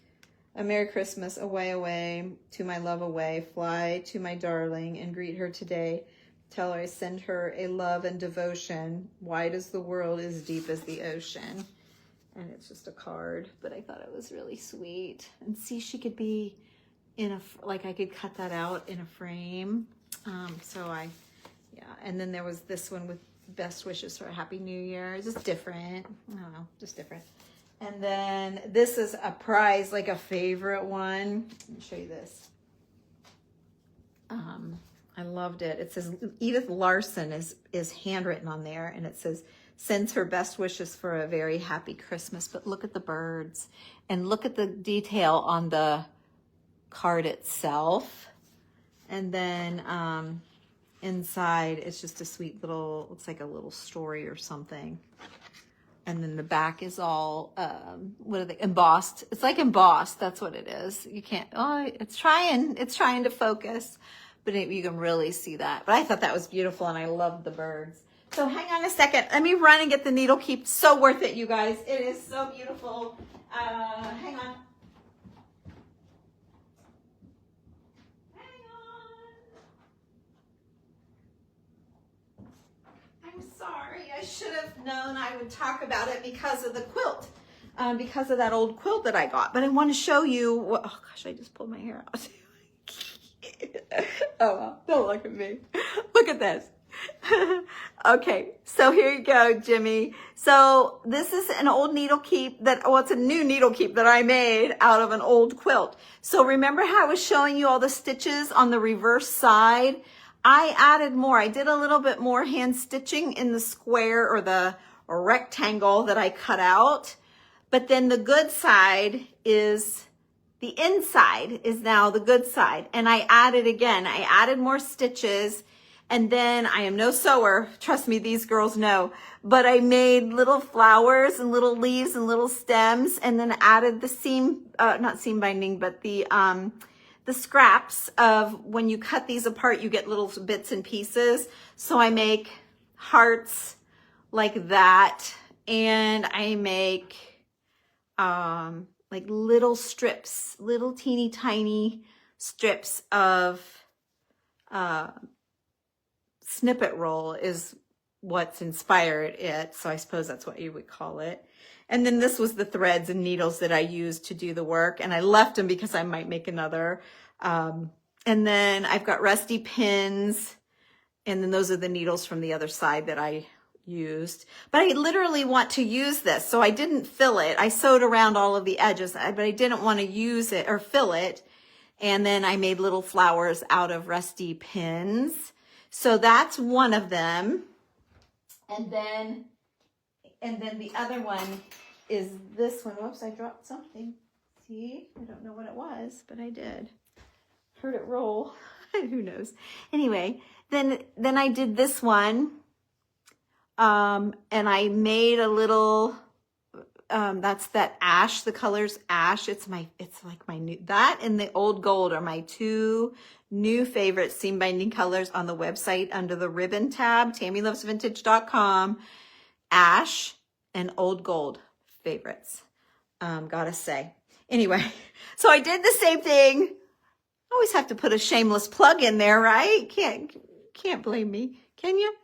A Merry Christmas, away, away, to my love away, fly to my darling and greet her today. Tell her I send her a love and devotion, wide as the world, as deep as the ocean. And it's just a card, but I thought it was really sweet. And see, she could be in a, like I could cut that out in a frame. Yeah. And then there was this one with best wishes for a happy new year. It's just different. I don't know, just different. And then this is a prize, like a favorite one. Let me show you this. I loved it. It says Edith Larson is handwritten on there, and it says sends her best wishes for a very happy Christmas. But look at the birds and look at the detail on the card itself. And then inside it's just a sweet little, looks like a little story or something. And then the back is all, what are they, embossed. It's like embossed. That's what it is. You can't, it's trying to focus, but you can really see that. But I thought that was beautiful, and I loved the birds. So hang on a second. Let me run and get the needle keep. So worth it, you guys. It is so beautiful. Hang on. Sorry, I should have known I would talk about it because of the quilt, because of that old quilt that I got. But I want to show you what, oh gosh, I just pulled my hair out. Oh well, don't look at me. Look at this. Okay, so here you go, Jimmy. So this is an old needle keep that, well, it's a new needle keep that I made out of an old quilt. So remember how I was showing you all the stitches on the reverse side? I added more. I did a little bit more hand stitching in the square or the rectangle that I cut out. But then the good side is, the inside is now the good side. And I added more stitches. And then I am no sewer. Trust me, these girls know. But I made little flowers and little leaves and little stems, and then added the seam, not seam binding, but the scraps of when you cut these apart, you get little bits and pieces. So I make hearts like that. And I make like little strips, little teeny tiny strips of snippet roll is what's inspired it. So I suppose that's what you would call it. And then this was the threads and needles that I used to do the work. And I left them because I might make another. And then I've got rusty pins. And then those are the needles from the other side that I used, but I literally want to use this. So I didn't fill it. I sewed around all of the edges, but I didn't want to use it or fill it. And then I made little flowers out of rusty pins. So that's one of them. And then the other one is this one. Whoops, I dropped something. See, I don't know what it was, but I did. Heard it roll. Who knows? Anyway, then I did this one. And I made a little, that's that ash, the color's ash. It's like my new, that and the old gold are my two new favorite seam binding colors on the website under the ribbon tab, TammyLovesVintage.com. Ash and old gold favorites. Gotta say. Anyway, so I did the same thing. Always have to put a shameless plug in there, right? Can't blame me, can you?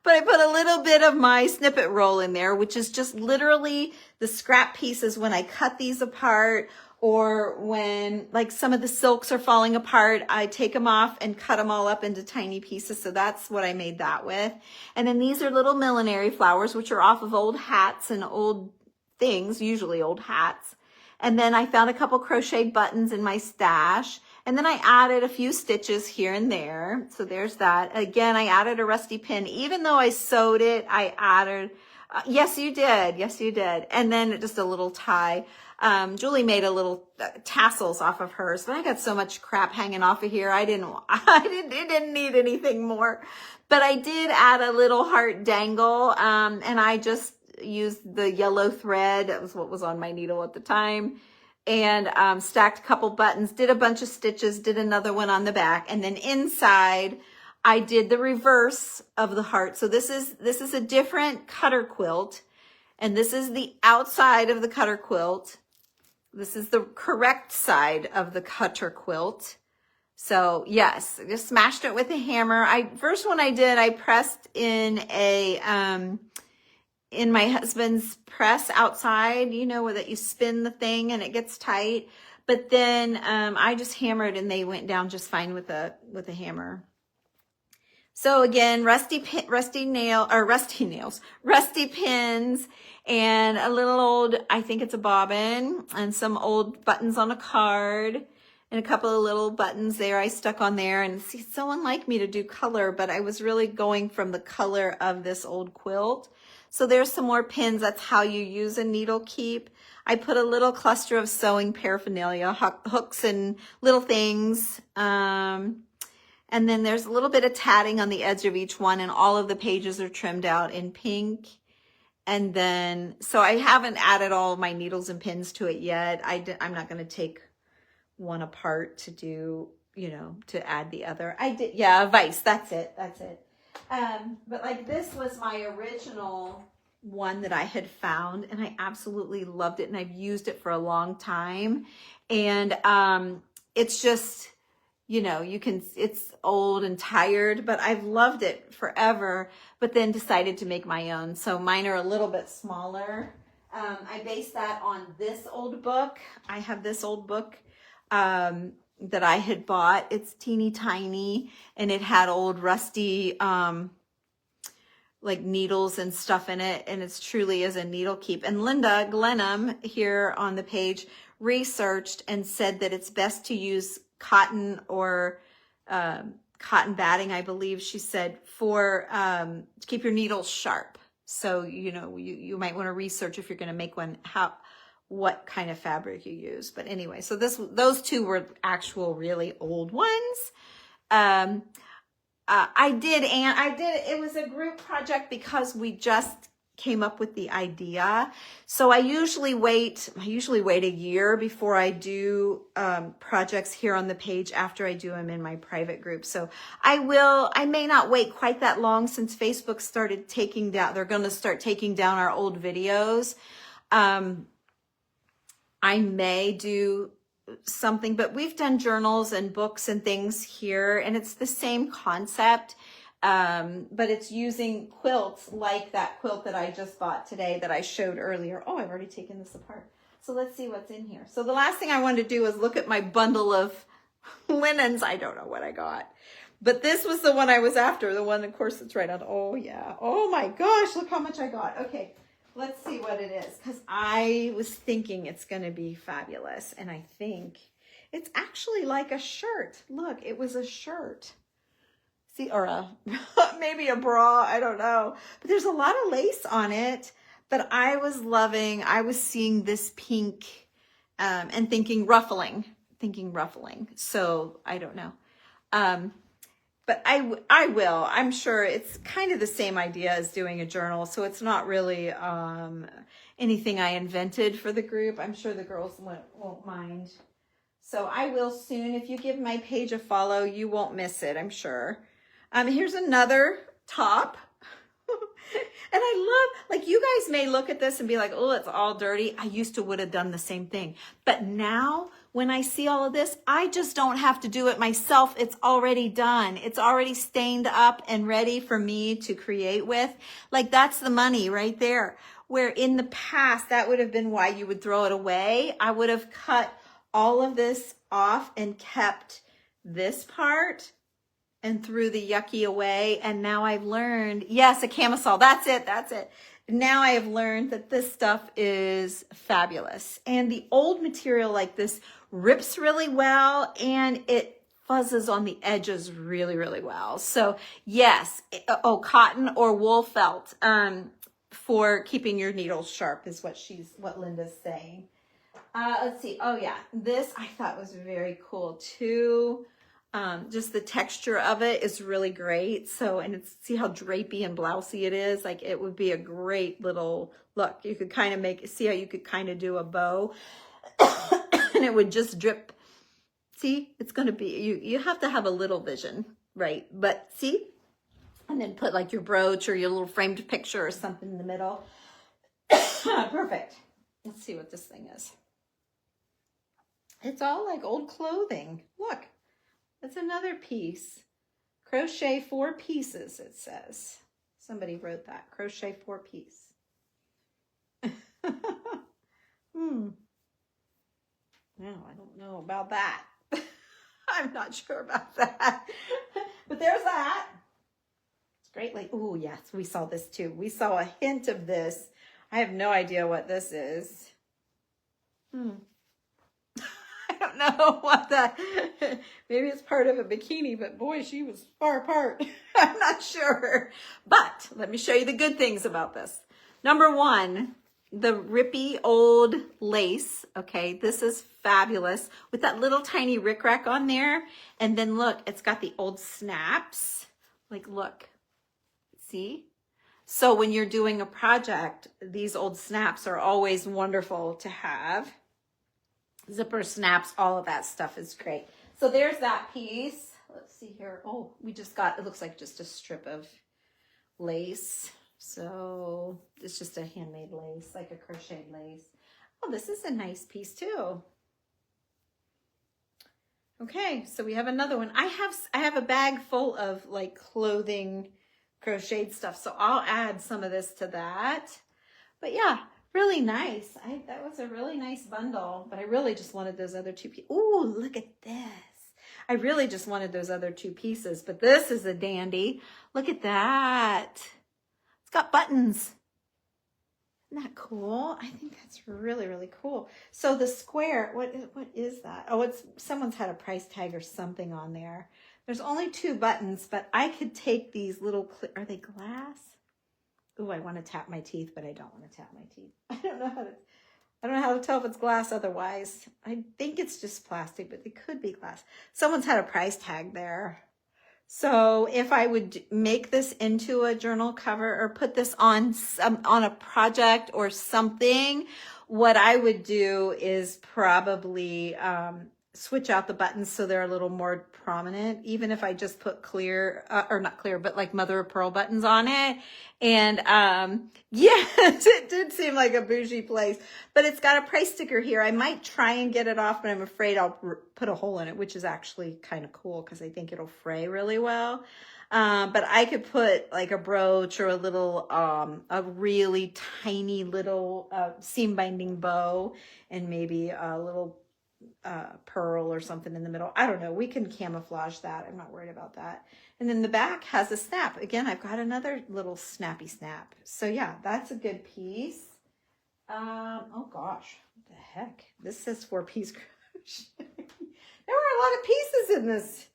But I put a little bit of my snippet roll in there, which is just literally the scrap pieces when I cut these apart, or when like some of the silks are falling apart, I take them off and cut them all up into tiny pieces. So that's what I made that with. And then these are little millinery flowers, which are off of old hats and old things, usually old hats. And then I found a couple crocheted buttons in my stash. And then I added a few stitches here and there. So there's that. Again, I added a rusty pin. Even though I sewed it, I added, yes, you did. Yes, you did. And then just a little tie. Julie made a little tassels off of hers, but I got so much crap hanging off of here. I didn't need anything more, but I did add a little heart dangle. And I just used the yellow thread. That was what was on my needle at the time. And stacked a couple buttons, did a bunch of stitches, did another one on the back. And then inside, I did the reverse of the heart. So this is a different cutter quilt. And this is the outside of the cutter quilt. This is the correct side of the cutter quilt. So yes, I just smashed it with a hammer. First one I did, I pressed in in my husband's press outside, you know, where that you spin the thing and it gets tight. But then I just hammered and they went down just fine with a hammer. So again, rusty pins and a little old, I think it's a bobbin, and some old buttons on a card and a couple of little buttons there I stuck on there. And see, it's so unlike me to do color, but I was really going from the color of this old quilt. So there's some more pins. That's how you use a needle keep. I put a little cluster of sewing paraphernalia, hooks and little things. And then there's a little bit of tatting on the edge of each one, and all of the pages are trimmed out in pink. And then, so I haven't added all of my needles and pins to it yet. I'm not going to take one apart to do, you know, to add the other. I did, yeah, a vise. That's it. But like this was my original one that I had found, and I absolutely loved it, and I've used it for a long time. And it's just, you know, it's old and tired, but I've loved it forever, but then decided to make my own. So mine are a little bit smaller. I based that on this old book. I have this old book that I had bought. It's teeny tiny, and it had old rusty like needles and stuff in it, and it's truly is a needle keep. And Linda Glenham here on the page researched and said that it's best to use cotton or cotton batting, I believe she said, for to keep your needles sharp. So, you know, you might want to research if you're going to make one, what kind of fabric you use. But anyway, so those two were actual really old ones. It was a group project because we just came up with the idea. So I usually wait a year before I do projects here on the page after I do them in my private group. So I may not wait quite that long, since Facebook started taking down, they're going to start taking down our old videos. I may do something, but we've done journals and books and things here, and it's the same concept. But it's using quilts like that quilt that I just bought today that I showed earlier. Oh, I've already taken this apart. So let's see what's in here. So the last thing I wanted to do is look at my bundle of linens. I don't know what I got. But this was the one I was after. The one, of course, that's right on. Oh, yeah. Oh, my gosh. Look how much I got. Okay. Let's see what it is. Because I was thinking it's going to be fabulous. And I think it's actually like a shirt. Look, it was a shirt. See, or maybe a bra. I don't know. But there's a lot of lace on it. But I was seeing this pink and thinking ruffling. So I don't know. But I will. I'm sure it's kind of the same idea as doing a journal. So it's not really anything I invented for the group. I'm sure the girls won't mind. So I will soon. If you give my page a follow, you won't miss it, I'm sure. Here's another top. And I love, like, you guys may look at this and be like, oh, it's all dirty. I used to would have done the same thing. But now when I see all of this, I just don't have to do it myself. It's already done. It's already stained up and ready for me to create with. Like, that's the money right there. Where in the past, that would have been why you would throw it away. I would have cut all of this off and kept this part and threw the yucky away. And now I've learned, yes, a camisole. That's it. Now I have learned that this stuff is fabulous. And the old material like this rips really well and it fuzzes on the edges really, really well. So yes, cotton or wool felt for keeping your needles sharp is what Linda's saying. Let's see. Oh yeah, this I thought was very cool too. Just the texture of it is really great. So, and see how drapey and blousey it is. Like, it would be a great little look. You could kind of see how you could kind of do a bow and it would just drip. See, it's going to be, you have to have a little vision, right? But see, and then put like your brooch or your little framed picture or something in the middle. Perfect. Let's see what this thing is. It's all like old clothing. Look. That's another piece. Crochet 4 pieces, it says. Somebody wrote that. Crochet 4 piece. No, I don't know about that. I'm not sure about that. But there's that. It's great. Like, oh, yes, we saw this too. We saw a hint of this. I have no idea what this is. I don't know what that, maybe it's part of a bikini, but boy, she was far apart. I'm not sure. But let me show you the good things about this. Number one, the rippy old lace. Okay, this is fabulous with that little tiny rickrack on there. And then look, it's got the old snaps. Like, look, see? So when you're doing a project, these old snaps are always wonderful to have. Zipper snaps, all of that stuff is great. So there's that piece. Let's see here. Oh, we just got, it looks like just a strip of lace. So it's just a handmade lace, like a crocheted lace. Oh, this is a nice piece too. Okay, so we have another one. I have a bag full of like clothing crocheted stuff, so I'll add some of this to that. But yeah, really nice. That was a really nice bundle, but I really just wanted those other 2 pieces. Ooh, look at this. I really just wanted those other 2 pieces, but this is a dandy. Look at that. It's got buttons. Isn't that cool? I think that's really, really cool. So the square, what is that? Oh, someone's had a price tag or something on there. There's only 2 buttons, but I could take these little, are they glass? Ooh, I want to tap my teeth, but I don't want to tap my teeth. I don't know how to tell if it's glass otherwise. I think it's just plastic, but it could be glass. Someone's had a price tag there. So if I would make this into a journal cover or put this on a project or something, what I would do is probably switch out the buttons so they're a little more prominent, even if I just put clear, or not clear, but like mother of pearl buttons on it. And yes, it did seem like a bougie place, but it's got a price sticker here. I might try and get it off, but I'm afraid I'll put a hole in it, which is actually kind of cool because I think it'll fray really well. But I could put like a brooch or a little, a really tiny little seam binding bow and maybe a little pearl or something in the middle. I don't know. We can camouflage that. I'm not worried about that. And then the back has a snap. Again, I've got another little snappy snap. So yeah, that's a good piece. Oh gosh, what the heck? This says 4-piece crochet. There were a lot of pieces in this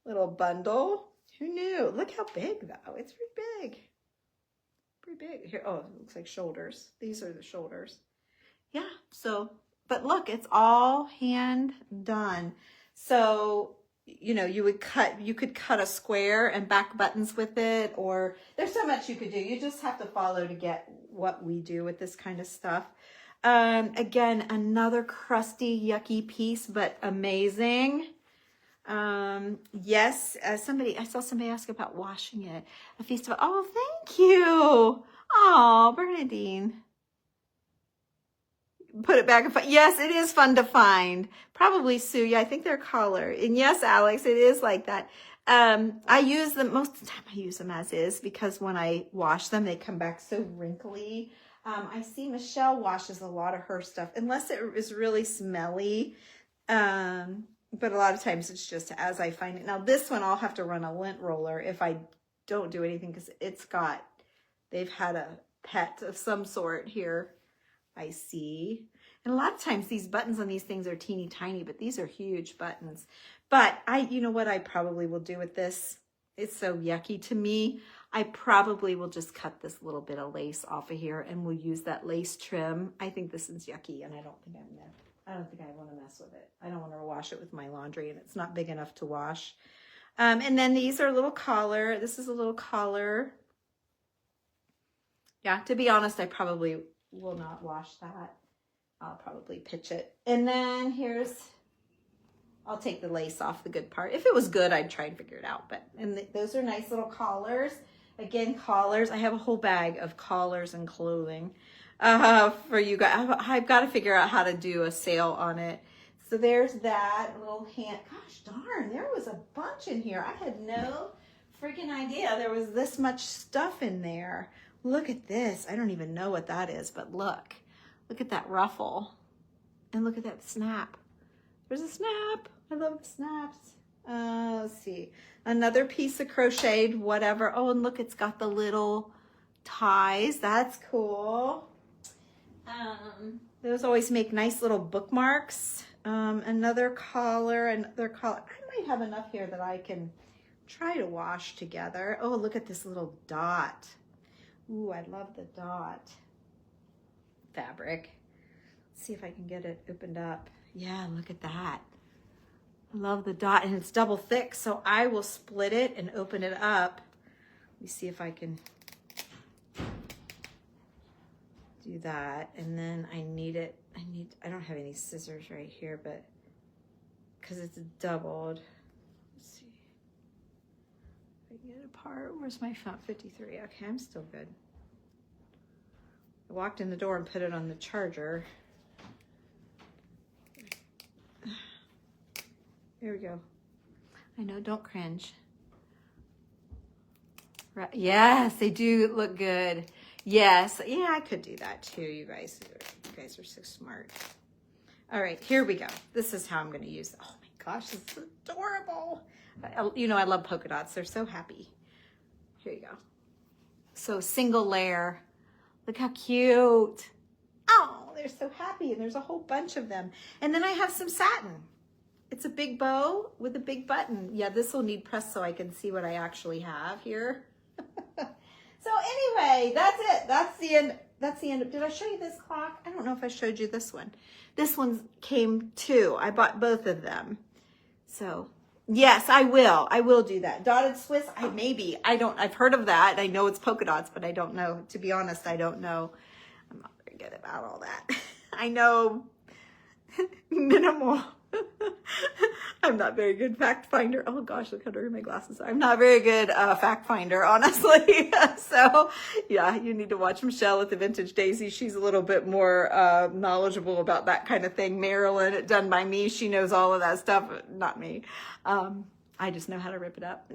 little bundle. Who knew? Look how big though. It's pretty big. Pretty big. Here, oh, it looks like shoulders. These are the shoulders. Yeah, so, but look, it's all hand done. So, you know, you could cut a square and back buttons with it, or there's so much you could do. You just have to follow to get what we do with this kind of stuff. Again, another crusty, yucky piece, but amazing. Yes, I saw somebody ask about washing it. A feast of, oh, thank you. Oh, Bernadine. Put it back. Yes, it is fun to find. Probably Sue. Yeah, I think they're collar. And yes, Alex, it is like that. I use them, most of the time I use them as is, because when I wash them, they come back so wrinkly. I see Michelle washes a lot of her stuff, unless it is really smelly. But a lot of times it's just as I find it. Now this one I'll have to run a lint roller if I don't do anything, because they've had a pet of some sort here, I see. And a lot of times these buttons on these things are teeny tiny, but these are huge buttons. But you know what I probably will do with this? It's so yucky to me. I probably will just cut this little bit of lace off of here, and we'll use that lace trim. I think this is yucky, and I don't think I want to mess with it. I don't want to wash it with my laundry, and it's not big enough to wash. And then these are a little collar. This is a little collar. Yeah, to be honest, I probably will not wash that. I'll probably pitch it. And then I'll take the lace off the good part. If it was good, I'd try and figure it out. Those are nice little collars. Again, collars. I have a whole bag of collars and clothing for you guys. I've got to figure out how to do a sale on it. So there's that little hand. Gosh darn, there was a bunch in here. I had no freaking idea there was this much stuff in there. Look at this. I don't even know what that is, but look at that ruffle, and look at that snap. There's a snap. I love the snaps. Let's see. Another piece of crocheted, whatever. Oh, and look, it's got the little ties. That's cool. Those always make nice little bookmarks. Another collar, another collar. I might have enough here that I can try to wash together. Oh, look at this little dot. Ooh, I love the dot fabric. Let's see if I can get it opened up. Yeah, look at that. I love the dot, and it's double thick, so I will split it and open it up. Let me see if I can do that. And then I don't have any scissors right here, but because it's doubled. Let's see if I can get it apart. Where's my font? 53. Okay, I'm still good. I walked in the door and put it on the charger. There we go. I know, don't cringe. Right. Yes, they do look good. Yes, yeah, I could do that too, you guys. You guys are so smart. All right, here we go. This is how I'm going to use it. Oh my gosh, this is adorable. You know, I love polka dots. They're so happy. Here you go. So single layer. Look how cute. Oh, they're so happy, and there's a whole bunch of them. And then I have some satin. It's a big bow with a big button. Yeah, this will need press so I can see what I actually have here. So anyway, that's it. That's the end. That's the end. Did I show you this clock? I don't know if I showed you this one. This one came too. I bought both of them. So yes, I will. I will do that. Dotted Swiss, I've heard of that. I know it's polka dots, but I don't know. To be honest, I don't know. I'm not very good about all that. I know minimal. I'm not very good fact finder. Oh gosh, look how dirty my glasses are. I'm not very good fact finder, honestly. So yeah, you need to watch Michelle at the Vintage Daisy. She's a little bit more knowledgeable about that kind of thing. Marilyn, done by me, she knows all of that stuff, not me. I just know how to rip it up.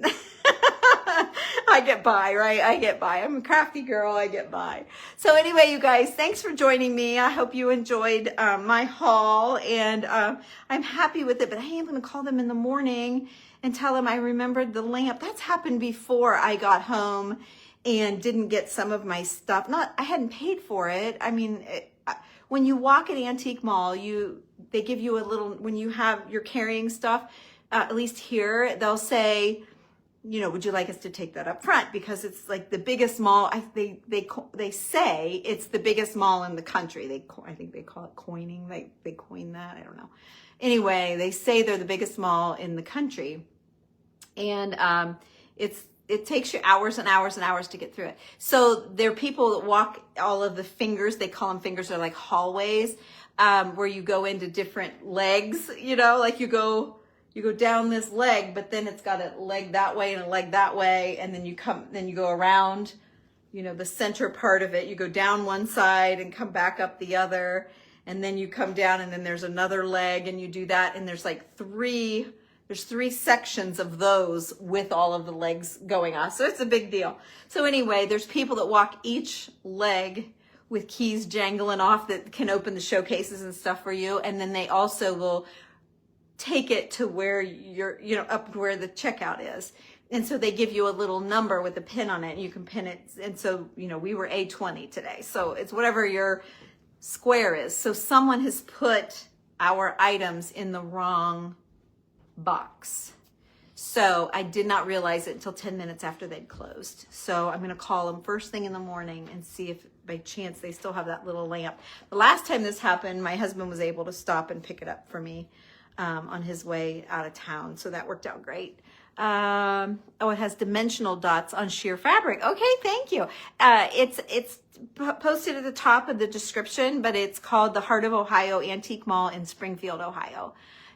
I get by, right? I get by. I'm a crafty girl. I get by. So anyway, you guys, thanks for joining me. I hope you enjoyed my haul, and I'm happy with it, but I am going to call them in the morning and tell them I remembered the lamp. That's happened before I got home and didn't get some of my stuff. I hadn't paid for it. I mean, when you walk at Antique Mall, they give you a little, when you're carrying stuff, at least here, they'll say, would you like us to take that up front? Because it's like the biggest mall. They say it's the biggest mall in the country. I think they call it coining. They coin that. I don't know. Anyway, they say they're the biggest mall in the country, and it takes you hours and hours and hours to get through it. So there are people that walk all of the fingers. They call them fingers. They're like hallways, where you go into different legs. Like you go down this leg, but then it's got a leg that way and a leg that way, and then you go around, the center part of it. You go down one side and come back up the other, and then you come down, and then there's another leg, and you do that, and there's three sections of those with all of the legs going on. So it's a big deal. So anyway, there's people that walk each leg with keys jangling off that can open the showcases and stuff for you, and then they also will take it to where you're, up where the checkout is. And so they give you a little number with a pin on it, and you can pin it. And so, we were A20 today. So it's whatever your square is. So someone has put our items in the wrong box. So I did not realize it until 10 minutes after they'd closed. So I'm going to call them first thing in the morning and see if by chance they still have that little lamp. The last time this happened, my husband was able to stop and pick it up for me on his way out of town. So that worked out great. It has dimensional dots on sheer fabric. Okay, thank you. It's posted at the top of the description, but it's called the Heart of Ohio Antique Mall in Springfield, Ohio.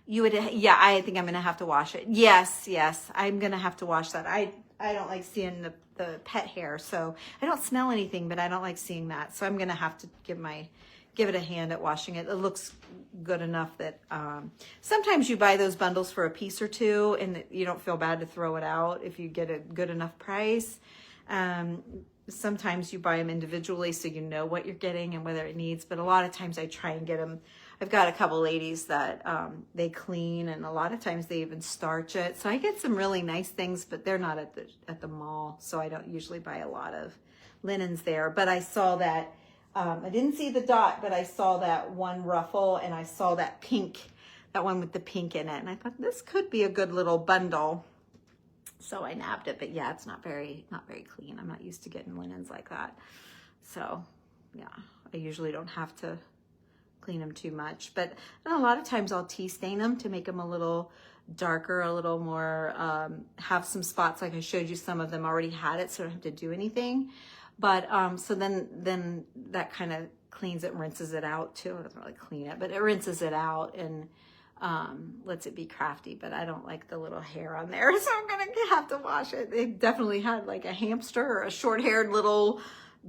I think I'm going to have to wash it. Yes, I'm going to have to wash that. I don't like seeing the pet hair, so I don't smell anything, but I don't like seeing that. So I'm going to have to give it a hand at washing it. It looks good enough that sometimes you buy those bundles for a piece or two and you don't feel bad to throw it out if you get a good enough price. Sometimes you buy them individually so you know what you're getting and whether it needs, but a lot of times I try and get them. I've got a couple ladies that they clean, and a lot of times they even starch it. So I get some really nice things, but they're not at the mall, so I don't usually buy a lot of linens there. But I saw that I didn't see the dot, but I saw that one ruffle, and I saw that one with the pink in it, and I thought this could be a good little bundle. So I nabbed it, but yeah, it's not very clean. I'm not used to getting linens like that. So yeah, I usually don't have to clean them too much, but a lot of times I'll tea stain them to make them a little darker, a little more, have some spots like I showed you. Some of them already had it, so I don't have to do anything. But so then that kind of cleans it, rinses it out too. It doesn't really clean it, but it rinses it out and lets it be crafty. But I don't like the little hair on there, so I'm gonna have to wash it. They definitely had like a hamster or a short-haired little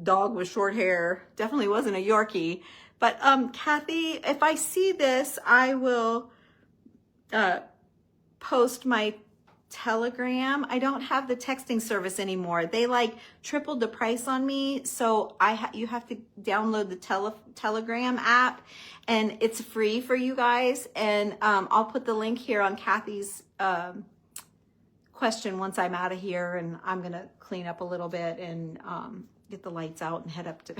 dog with short hair. Definitely wasn't a Yorkie. But Kathy, if I see this, I will post my Telegram. I don't have the texting service anymore. They like tripled the price on me, so you have to download the Telegram app, and it's free for you guys. And I'll put the link here on Kathy's question once I'm out of here, and I'm gonna clean up a little bit and get the lights out and head up to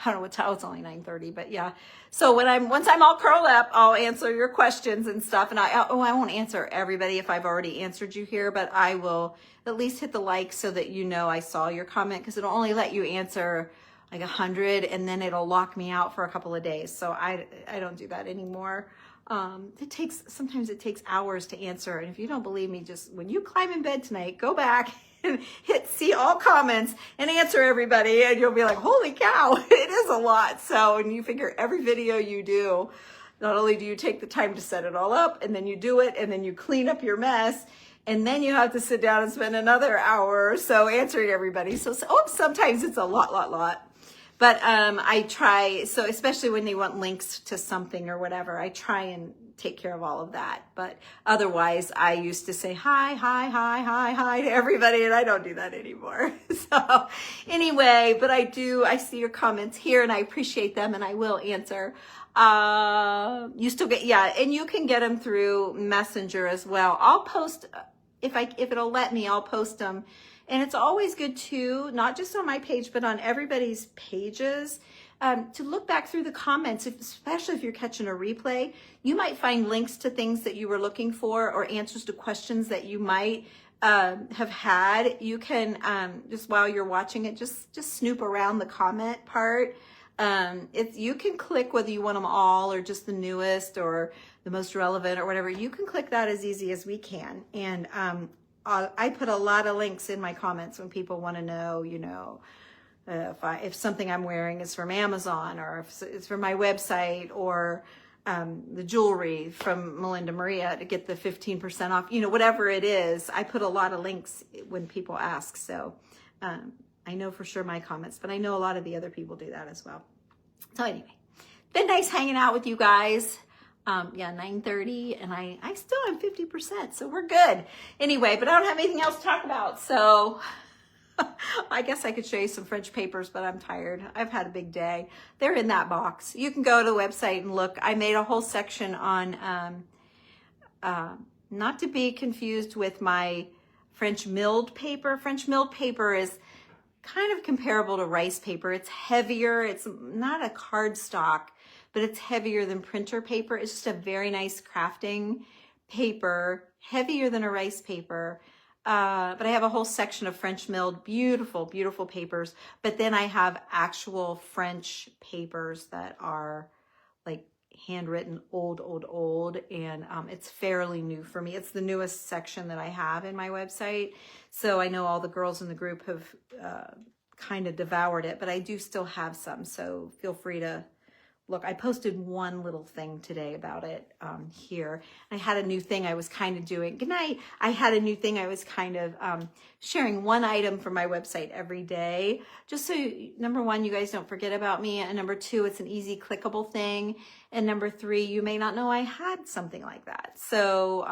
I don't know what time. It's only 9:30, but yeah. So once I'm all curled up, I'll answer your questions and stuff. And I won't answer everybody if I've already answered you here, but I will at least hit the like so that you know I saw your comment, because it'll only let you answer like 100, and then it'll lock me out for a couple of days. So I don't do that anymore. Sometimes it takes hours to answer. And if you don't believe me, just when you climb in bed tonight, go back and hit see all comments and answer everybody, and you'll be like, holy cow, it is a lot. So, and you figure every video you do, not only do you take the time to set it all up, and then you do it, and then you clean up your mess, and then you have to sit down and spend another hour or so answering everybody. So sometimes it's a lot. But I try, so especially when they want links to something or whatever, I try and take care of all of that. But otherwise, I used to say hi to everybody, and I don't do that anymore. So anyway, but I see your comments here, and I appreciate them, and I will answer. You still get, yeah, and you can get them through Messenger as well. I'll post, if it'll let me, I'll post them. And it's always good too, not just on my page, but on everybody's pages, to look back through the comments, especially if you're catching a replay. You might find links to things that you were looking for or answers to questions that you might have had. You can, just while you're watching it, just snoop around the comment part. You can click whether you want them all or just the newest or the most relevant or whatever. You can click that as easy as we can. And I put a lot of links in my comments when people want to know, if something I'm wearing is from Amazon, or if it's from my website, or the jewelry from Melinda Maria to get the 15% off, whatever it is. I put a lot of links when people ask. So I know for sure my comments, but I know a lot of the other people do that as well. So anyway, been nice hanging out with you guys. 9:30, and I still am 50%, so we're good. Anyway, but I don't have anything else to talk about, so I guess I could show you some French papers, but I'm tired. I've had a big day. They're in that box. You can go to the website and look. I made a whole section on, not to be confused with my French milled paper. French milled paper is kind of comparable to rice paper. It's heavier. It's not a cardstock, but it's heavier than printer paper. It's just a very nice crafting paper, heavier than a rice paper. But I have a whole section of French milled, beautiful, beautiful papers. But then I have actual French papers that are like handwritten, old. And it's fairly new for me. It's the newest section that I have in my website. So I know all the girls in the group have kind of devoured it, but I do still have some. So feel free to look. I posted one little thing today about it here. I had a new thing I was kind of doing. Good night. I had a new thing I was kind of sharing one item from my website every day. Just so, number one, you guys don't forget about me. And number two, it's an easy clickable thing. And number three, you may not know I had something like that. So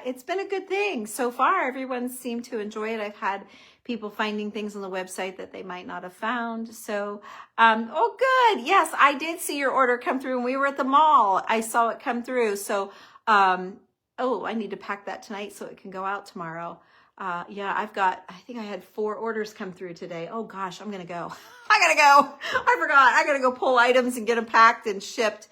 it's been a good thing. So far, everyone seemed to enjoy it. I've had people finding things on the website that they might not have found. So, oh, good. Yes, I did see your order come through when we were at the mall. I saw it come through. So, I need to pack that tonight so it can go out tomorrow. I think I had 4 orders come through today. Oh gosh, I'm going to go. I forgot. I got to go pull items and get them packed and shipped.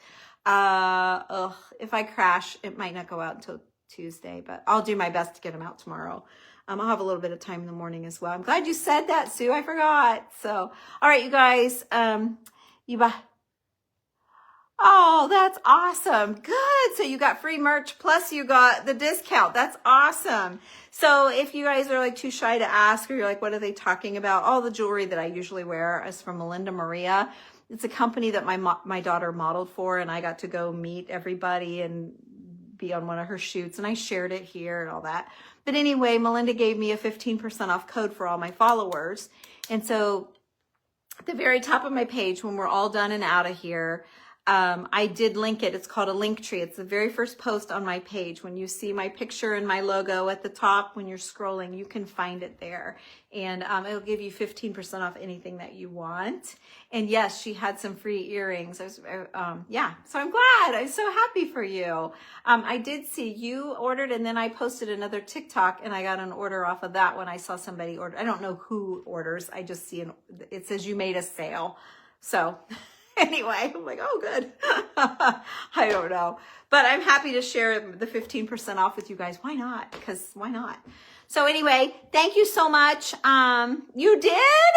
If I crash, it might not go out until Tuesday, but I'll do my best to get them out tomorrow. I'll have a little bit of time in the morning as well. I'm glad you said that, Sue. I forgot. So, all right, you guys, you buy. Oh, that's awesome. Good. So you got free merch plus you got the discount. That's awesome. So if you guys are like too shy to ask, or you're like, what are they talking about? All the jewelry that I usually wear is from Melinda Maria. It's a company that my daughter modeled for, and I got to go meet everybody and be on one of her shoots, and I shared it here and all that. But anyway, Melinda gave me a 15% off code for all my followers. And so at the very top of my page, when we're all done and out of here, I did link it. It's called a link tree. It's the very first post on my page. When you see my picture and my logo at the top, when you're scrolling, you can find it there. And it'll give you 15% off anything that you want. And yes, she had some free earrings. So I'm glad. I'm so happy for you. I did see you ordered, and then I posted another TikTok, and I got an order off of that when I saw somebody order. I don't know who orders. I just see it says you made a sale. So anyway, I'm like, oh, good. I don't know. But I'm happy to share the 15% off with you guys. Why not? Because why not? So anyway, thank you so much. You did?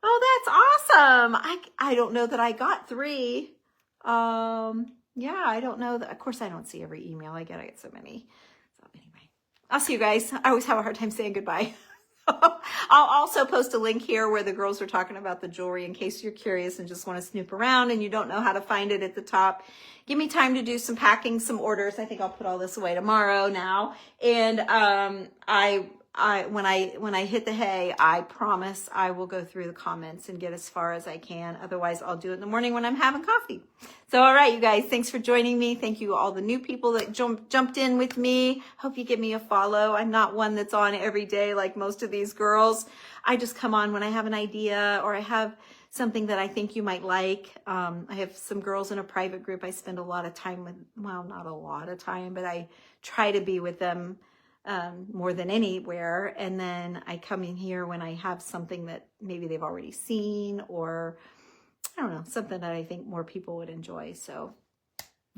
Oh, that's awesome. I don't know that I got 3. I don't know that. Of course, I don't see every email I get so many. So anyway, I'll see you guys. I always have a hard time saying goodbye. I'll also post a link here where the girls are talking about the jewelry in case you're curious and just want to snoop around and you don't know how to find it at the top. Give me time to do some packing, some orders. I think I'll put all this away tomorrow now. And when I hit the hay, I promise I will go through the comments and get as far as I can. Otherwise, I'll do it in the morning when I'm having coffee. So, all right, you guys, thanks for joining me. Thank you all the new people that jumped in with me. Hope you give me a follow. I'm not one that's on every day like most of these girls. I just come on when I have an idea or I have something that I think you might like. I have some girls in a private group I spend a lot of time with. Well, not a lot of time, but I try to be with them more than anywhere. And then I come in here when I have something that maybe they've already seen, or I don't know, something that I think more people would enjoy. So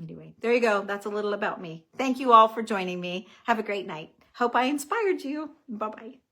anyway, there you go. That's a little about me. Thank you all for joining me. Have a great night. Hope I inspired you. Bye-bye.